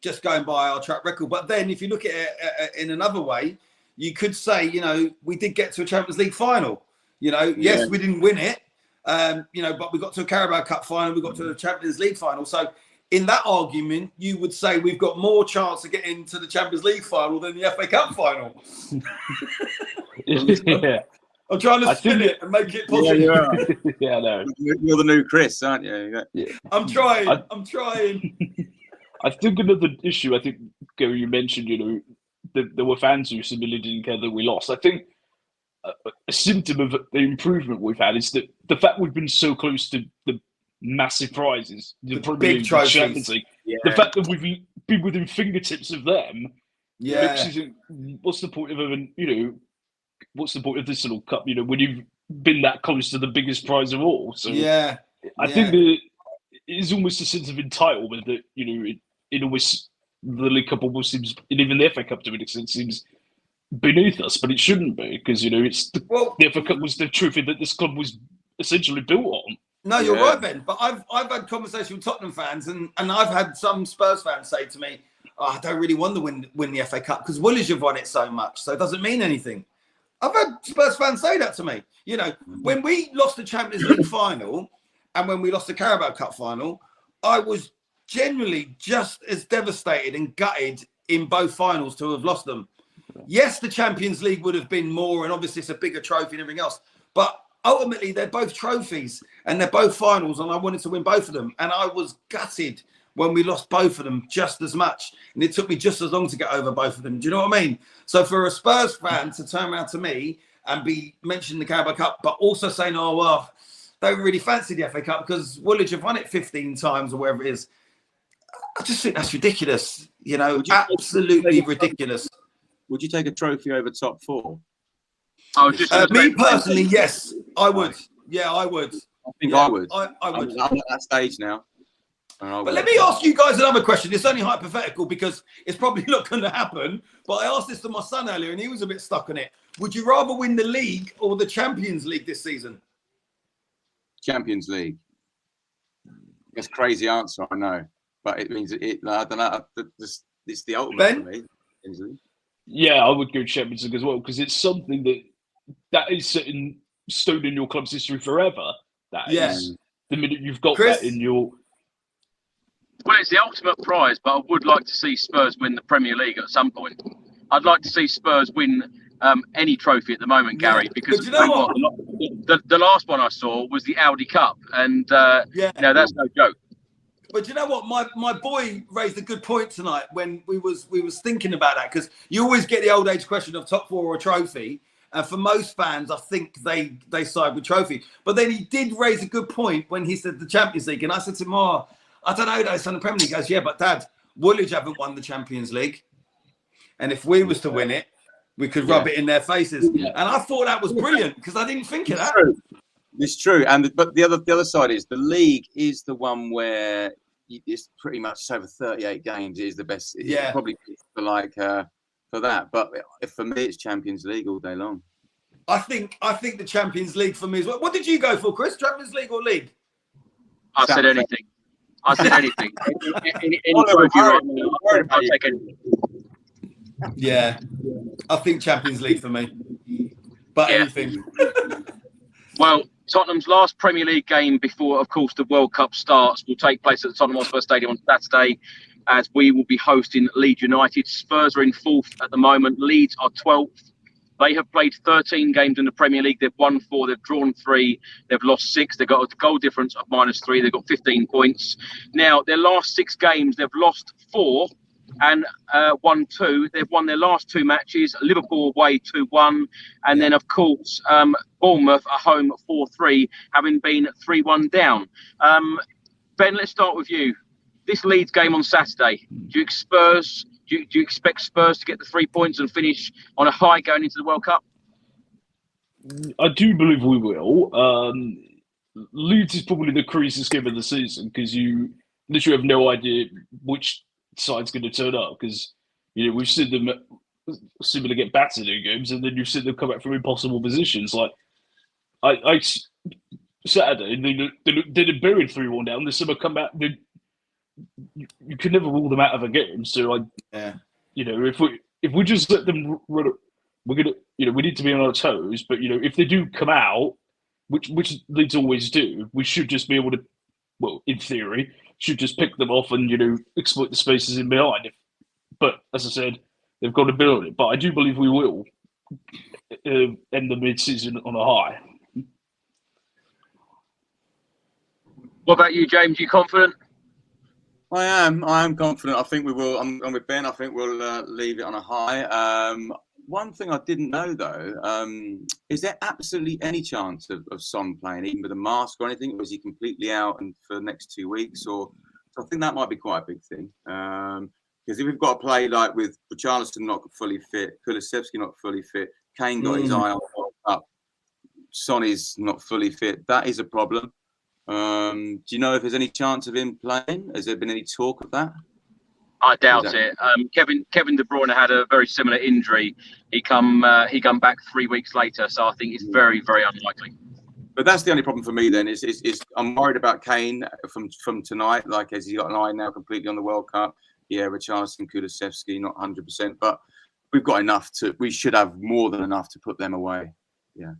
just going by our track record. But then if you look at it in another way, you could say, we did get to a Champions League final. Yes, we didn't win it, but we got to a Carabao Cup final, we got to the Champions League final. So in that argument, you would say we've got more chance of getting to the Champions League final than the FA Cup final. Yeah. I'm trying to spin it and make it positive. Yeah, you are. Yeah, I know. You're the new Chris, aren't you? Yeah. I'm trying. I think another issue, Gary, you mentioned, there were fans who similarly didn't care that we lost. I think a symptom of the improvement we've had is that the fact we've been so close to the massive prizes, the big trophies, the fact that we've been within fingertips of them. Yeah. What's the point of what's the point of this little cup? When you've been that close to the biggest prize of all. So I think that it's almost a sense of entitlement that it almost, the League Cup almost seems, and even the FA Cup to an extent, seems beneath us, but it shouldn't be, because it's the FA Cup was the trophy that this club was essentially built on. No, you're right, Ben. But I've had conversations with Tottenham fans, and I've had some Spurs fans say to me, I don't really want to win the FA Cup because Woolwich have won it so much, so it doesn't mean anything. I've had Spurs fans say that to me. When we lost the Champions League final and when we lost the Carabao Cup final, I was genuinely just as devastated and gutted in both finals to have lost them. Yes, the Champions League would have been more, and obviously it's a bigger trophy and everything else, but ultimately they're both trophies and they're both finals, and I wanted to win both of them, and I was gutted when we lost both of them just as much, and it took me just as long to get over both of them. Do you know what I mean? So for a Spurs fan to turn around to me and be mentioning the Carabao Cup, but also saying, oh, well, don't really fancy the FA Cup because Woolwich have won it 15 times or wherever it is. I just think that's ridiculous. You know, absolutely ridiculous. Would you take a trophy over top four? I was just me personally, yes, I would. Yeah, I would. I think I would. I would. I'm at that stage now. But let me ask you guys another question. It's only hypothetical because it's probably not going to happen. But I asked this to my son earlier and he was a bit stuck on it. Would you rather win the league or the Champions League this season? Champions League. That's a crazy answer, I know. But it means I don't know. It's the ultimate Ben? for me. Yeah, I would go Champions League as well because it's something that is set in stone in your club's history forever. That is the minute you've got Chris? that in your. Well, it's the ultimate prize, but I would like to see Spurs win the Premier League at some point. I'd like to see Spurs win any trophy at the moment, Gary, because but you know what? The last one I saw was the Audi Cup, and that's no joke. But you know what? My boy raised a good point tonight when we was thinking about that because you always get the old age question of top four or trophy. And for most fans, I think they side with trophy. But then he did raise a good point when he said the Champions League. And I said to him, I don't know, though, son of the Premier League. He goes, yeah, but Dad, Woolwich haven't won the Champions League. And if we was to win it, we could rub it in their faces. Yeah. And I thought that was brilliant because I didn't think of that. It's true. But the other side is the league is the one where it's pretty much over 38 games is the best. Yeah. Probably for that. But for me, it's Champions League all day long. I think the Champions League for me is what did you go for, Chris? Champions League or league? I said anything. Any trophy right now, I'll take anything. Yeah, I think Champions League for me. But anything. Well, Tottenham's last Premier League game before, of course, the World Cup starts will take place at the Tottenham Hotspur Stadium on Saturday, as we will be hosting Leeds United. Spurs are in 4th at the moment. Leeds are 12th. They have played 13 games in the Premier League. They've won 4. They've drawn 3. They've lost 6. They've got a goal difference of -3. They've got 15 points. Now, their last 6 games, they've lost 4 and won 2. They've won their last 2 matches. Liverpool away 2-1. And then, of course, Bournemouth at home 4-3, having been 3-1 down. Ben, let's start with you. This Leeds game on Saturday, do you expect Spurs to get the 3 points and finish on a high going into the World Cup? I do believe we will. Leeds is probably the craziest game of the season because you literally have no idea which side's going to turn up because we've seen them similarly get battered in games and then you've seen them come back from impossible positions. Like I Saturday, they did bury 3-1 down. This summer come back. You could never rule them out of a game. So if we just let them run, we're gonna we need to be on our toes. But if they do come out, which Leeds always do, we should just be able to, well, in theory, should just pick them off and exploit the spaces in behind. But as I said, they've got to build it. But I do believe we will end the mid-season on a high. What about you, James? You confident? I am confident. I think we will. I'm with Ben. I think we'll leave it on a high. One thing I didn't know though, is there absolutely any chance of Son playing, even with a mask or anything, or is he completely out and for the next 2 weeks? So I think that might be quite a big thing. Because if we've got to play like with Richarlison not fully fit, Kulusevski not fully fit, Kane got his eye on the World Cup, Son is not fully fit, that is a problem. Do you know if there's any chance of him playing? Has there been any talk of that? I doubt it. Kevin De Bruyne had a very similar injury. He come back 3 weeks later, so I think it's very, very unlikely. But that's the only problem for me then. Is I'm worried about Kane from tonight. Like, has he got an eye now completely on the World Cup? Yeah, Richarlison, Kulusevski, not 100%, but we've got enough to. We should have more than enough to put them away. Yeah.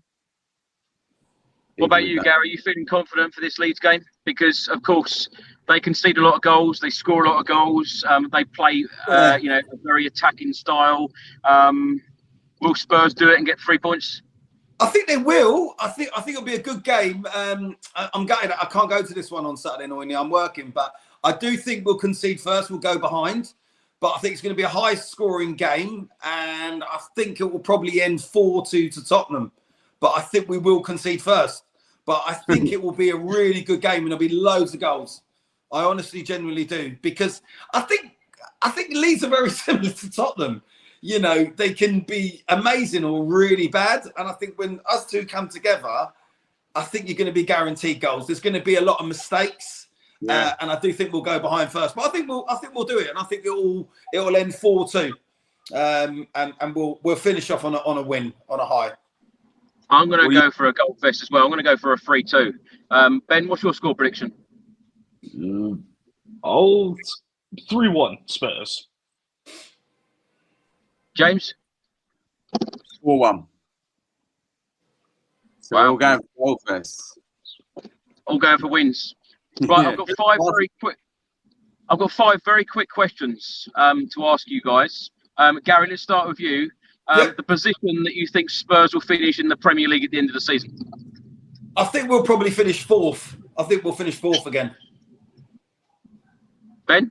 What about you, Gary? Are you feeling confident for this Leeds game? Because, of course, they concede a lot of goals. They score a lot of goals. They play, a very attacking style. Will Spurs do it and get 3 points? I think they will. I think it'll be a good game. I'm gutted. I can't go to this one on Saturday morning. I'm working, but I do think we'll concede first. We'll go behind. But I think it's going to be a high-scoring game, and I think it will probably end 4-2 to Tottenham. But I think we will concede first. but I think it will be a really good game and there'll be loads of goals. I honestly, genuinely do, because I think Leeds are very similar to Tottenham. You know, they can be amazing or really bad, and I think when us two come together, I think you're going to be guaranteed goals. There's going to be a lot of mistakes, and I do think we'll go behind first. But I think we'll do it, and I think it'll end 4-2, and we'll finish off on a win, on a high. I'm going to go for a goal fest as well. I'm going to go for a 3-2. Ben, what's your score prediction? 3-1 Spurs. James? 4-1. So Wow. we're all going for goal fest. All going for wins. Right, I've got five very quick questions to ask you guys. Gary, let's start with you. The position that you think Spurs will finish in the Premier League at the end of the season? I think we'll probably finish fourth. I think we'll finish fourth again. Ben?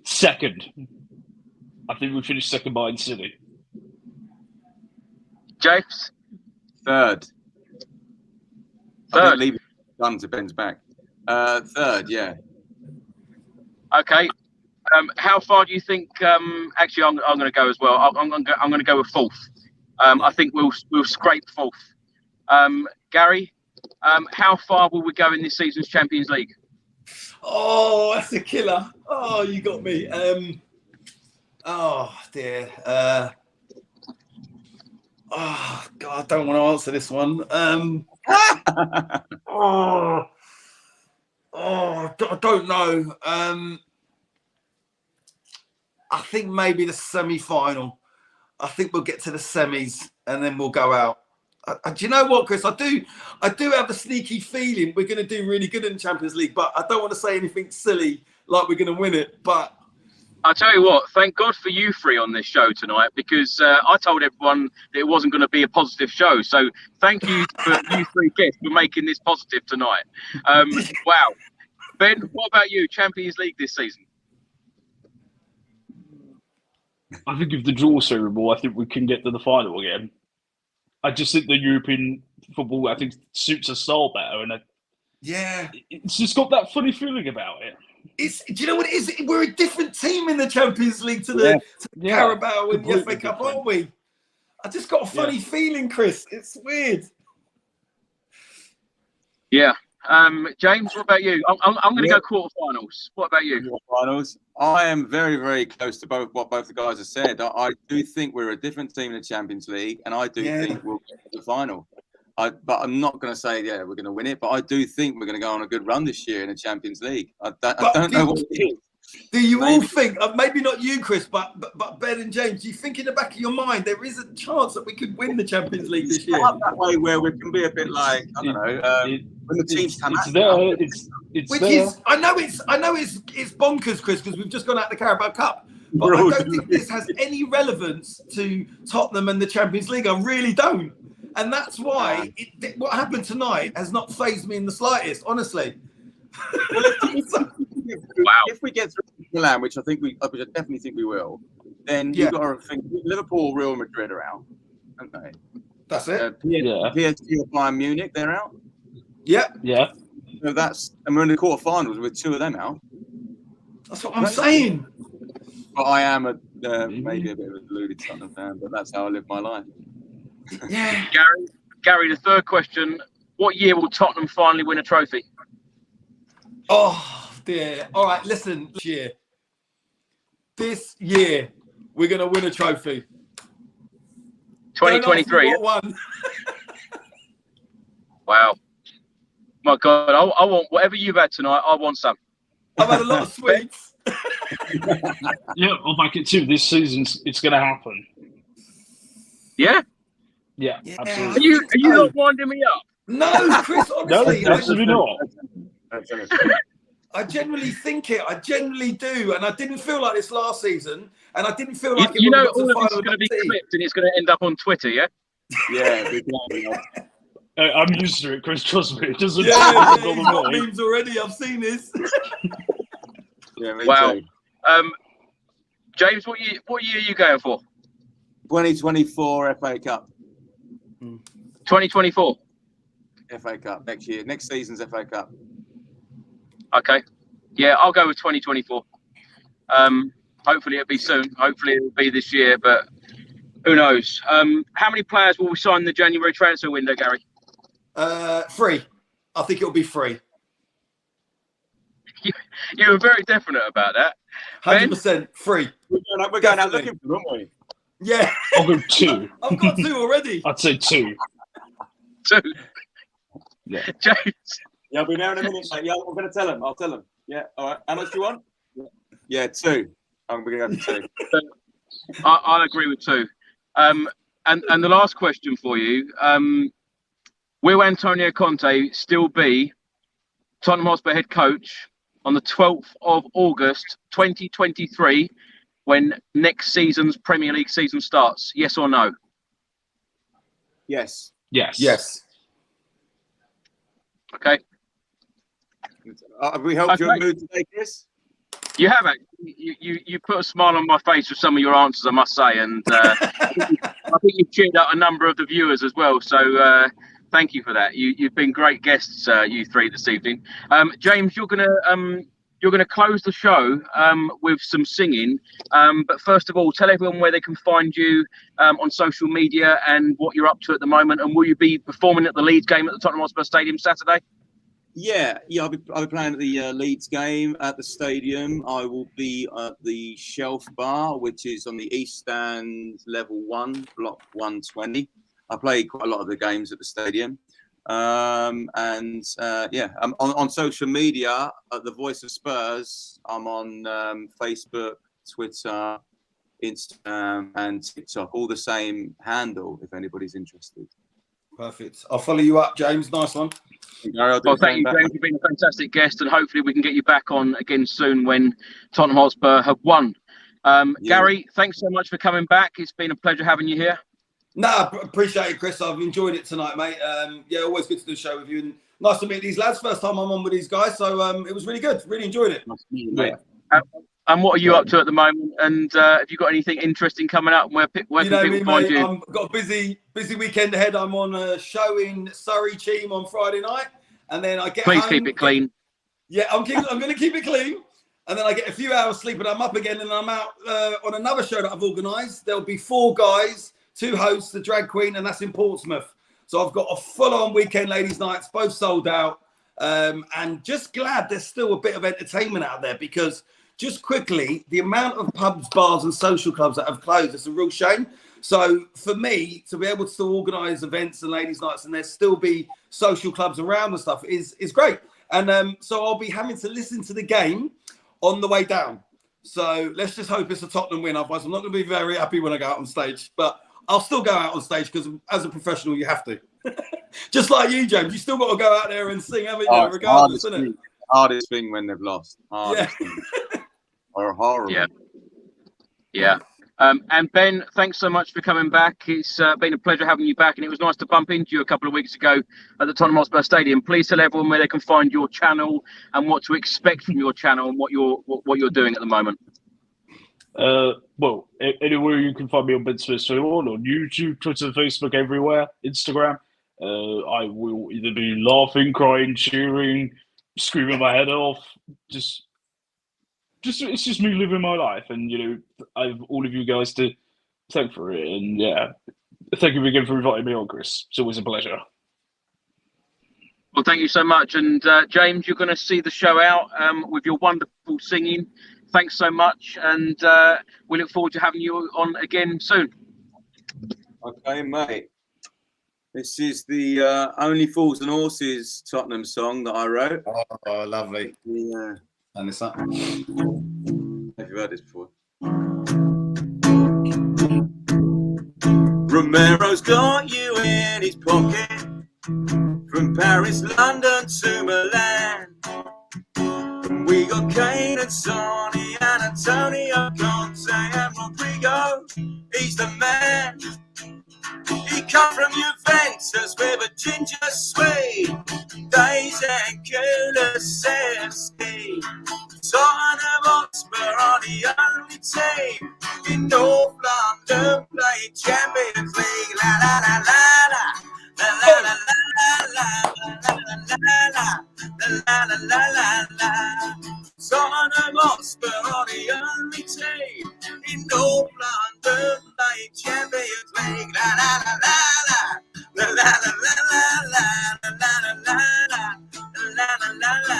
Second. I think we finished second behind City. James? Third. I Third. think leave it done to Ben's back. Third, yeah. Okay. How far do you think? Actually, I'm going to go as well. I'm going to go with fourth. I think we'll scrape fourth. Gary, how far will we go in this season's Champions League? Oh, that's a killer. Oh, you got me. Oh dear. Oh God, I don't want to answer this one. I don't know. I think maybe the semi-final. I think we'll get to the semis and then we'll go out. Do you know what, Chris? I do have a sneaky feeling we're going to do really good in the Champions League, but I don't want to say anything silly like we're going to win it. But I'll tell you what, thank God for you three on this show tonight, because I told everyone that it wasn't going to be a positive show. So thank you for you three guests for making this positive tonight. Wow. Ben, what about you? Champions League this season? I think if the draw's terrible, I think we can get to the final again. I just think the European football, I think, suits us style better, and it's just got that funny feeling about it. Do you know what it is? We're a different team in the Champions League to the Carabao and the FA Cup, aren't we? I just got a funny feeling, Chris. It's weird. Yeah. James, what about you? I'm going to go quarterfinals. What about you? Quarterfinals. I am very, very close to what both the guys have said. I do think we're a different team in the Champions League, and I do think we'll get to the final. But I'm not going to say, we're going to win it, but I do think we're going to go on a good run this year in the Champions League. I don't know what it is. Do you all think, maybe not you, Chris, but Ben and James, do you think in the back of your mind there is a chance that we could win the Champions League this year? That way where we can be a bit like, I don't know, when the teams come out. I know it's bonkers, Chris, because we've just gone out the Carabao Cup. But I don't think this has any relevance to Tottenham and the Champions League. I really don't. And that's why what happened tonight has not fazed me in the slightest, honestly. If we get through Milan, which I definitely think we will, then you've got to think Liverpool, Real Madrid are out. Okay. That's it. PSG or Bayern Munich, they're out. Yep. Yeah. So and we're in the quarterfinals with two of them out. That's what I'm saying. But I am maybe a bit of a deluded Tottenham fan, but that's how I live my life. Yeah. Gary, the third question: what year will Tottenham finally win a trophy? Oh dear. All right, listen. This year, we're going to win a trophy. 2023. One. Wow. My God, I want whatever you've had tonight. I want some. I've had a lot of sweets. I'll back it too. This season, it's going to happen. Yeah. Yeah, absolutely. Are you not winding me up? No, Chris, honestly. No, absolutely not. I genuinely think it. I genuinely do. And I didn't feel like this last season. And I didn't feel like all of this is going to be clipped and it's going to end up on Twitter, yeah? Yeah. I'm used to it, Chris. Trust me. It doesn't. He's got memes already. I've seen this. Wow. Too. James, what year are you going for? 2024 FA Cup. 2024. FA Cup next year. Next season's FA Cup. Okay. Yeah, I'll go with 2024. Hopefully it'll be soon. Hopefully it'll be this year, but who knows? How many players will we sign in the January transfer window, Gary? 3. I think it'll be 3. You were very definite about that. 100% 3. We're going out looking for them, aren't we? Yeah. I'll go 2. I've got 2 already. I'd say 2. 2. Yeah. James. Yeah, I'll be there in a minute, mate. Yeah, I'm going to tell him. I'll tell him. Yeah, all right. How much do you want? Yeah, 2. I'm going to go for 2. I'll agree with 2. And the last question for you: will Antonio Conte still be Tottenham Hotspur head coach on the 12th of August 2023 when next season's Premier League season starts? Yes or no? Yes. Yes. Okay. Have we helped your mood today, Chris? You have actually. You put a smile on my face with some of your answers, I must say, and I think you've cheered up a number of the viewers as well. So thank you for that. You've been great guests, you 3 this evening. James, you're gonna close the show with some singing. But first of all, tell everyone where they can find you on social media and what you're up to at the moment. And will you be performing at the Leeds game at the Tottenham Hotspur Stadium Saturday? Yeah. I'll be playing at the Leeds game at the stadium. I will be at the Shelf Bar, which is on the East Stand, level 1, block 120. I play quite a lot of the games at the stadium. I'm on social media at the Voice of Spurs. I'm on Facebook, Twitter, Instagram, and TikTok. All the same handle if anybody's interested. Perfect. I'll follow you up, James. Nice one. Well, thank you, James. You've been a fantastic guest, and hopefully we can get you back on again soon when Tottenham Hotspur have won. Gary, thanks so much for coming back. It's been a pleasure having you here. No, appreciate it, Chris. I've enjoyed it tonight, mate. Always good to do a show with you. And nice to meet these lads. First time I'm on with these guys, so it was really good. Really enjoyed it. Nice to meet you, mate. And what are you up to at the moment? And have you got anything interesting coming up? Where can people find you? I've got a busy weekend ahead. I'm on a show in Surrey, Cheam on Friday night, and then I get Please home, keep it clean. Yeah, I'm going to keep it clean, and then I get a few hours sleep, and I'm up again, and I'm out on another show that I've organised. There'll be 4 guys, 2 hosts, the drag queen, and that's in Portsmouth. So I've got a full-on weekend ladies' nights, both sold out, and just glad there's still a bit of entertainment out there because. Just quickly, the amount of pubs, bars, and social clubs that have closed, it's a real shame. So for me, to be able to still organise events and ladies' nights and there still be social clubs around and stuff is great. And so I'll be having to listen to the game on the way down. So let's just hope it's a Tottenham win. Otherwise, I'm not going to be very happy when I go out on stage. But I'll still go out on stage because as a professional, you have to. Just like you, James. You still got to go out there and sing, haven't you? Regardless, isn't it? Hardest thing when they've lost. Hardest thing. Or horrible. Yeah. And Ben, thanks so much for coming back. It's been a pleasure having you back, and it was nice to bump into you a couple of weeks ago at the Tottenham Hotspur Stadium. Please tell everyone where they can find your channel and what to expect from your channel and what you're doing at the moment. Well, anywhere you can find me on Ben Smith on YouTube, Twitter, Facebook, everywhere, Instagram. I will either be laughing, crying, cheering, screaming my head off, it's just me living my life, and I have all of you guys to thank for it, and thank you again for inviting me on, Chris. It's always a pleasure. Well, thank you so much, and James, you're going to see the show out with your wonderful singing. Thanks so much, and we look forward to having you on again soon. Okay, mate. This is the Only Fools and Horses Tottenham song that I wrote. Oh, lovely. Yeah. And it's that. Have you heard this before? Romero's got you in his pocket. From Paris, London to Milan. And we got Kane and Sonny and Antonio Conte and Rodrigo. He's the man. He come from Juventus with a ginger sweet. Days and Kulusevski. Tottenham Hotspur are the only team in North London playing Champions League. La la la la la. Tottenham Hotspur on the only team in North London playing Champions League. La la la la la la la la la la la la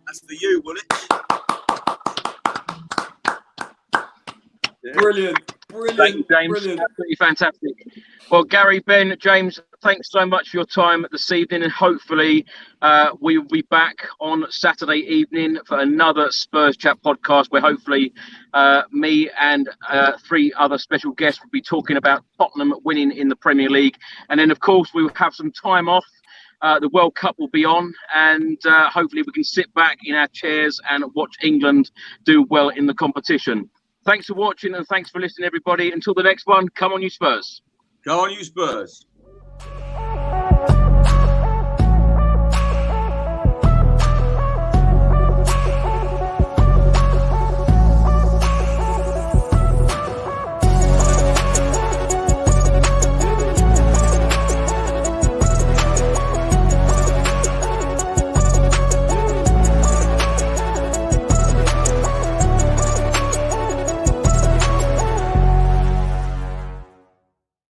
That's for you, will it? Brilliant. Thank you, James. Brilliant. Absolutely fantastic. Well, Gary, Ben, James, thanks so much for your time this evening, and hopefully we will be back on Saturday evening for another Spurs Chat podcast, where hopefully me and 3 other special guests will be talking about Tottenham winning in the Premier League. And then, of course, we will have some time off. The World Cup will be on, and hopefully we can sit back in our chairs and watch England do well in the competition. Thanks for watching, and thanks for listening, everybody. Until the next one, come on, you Spurs. Go on, you Spurs.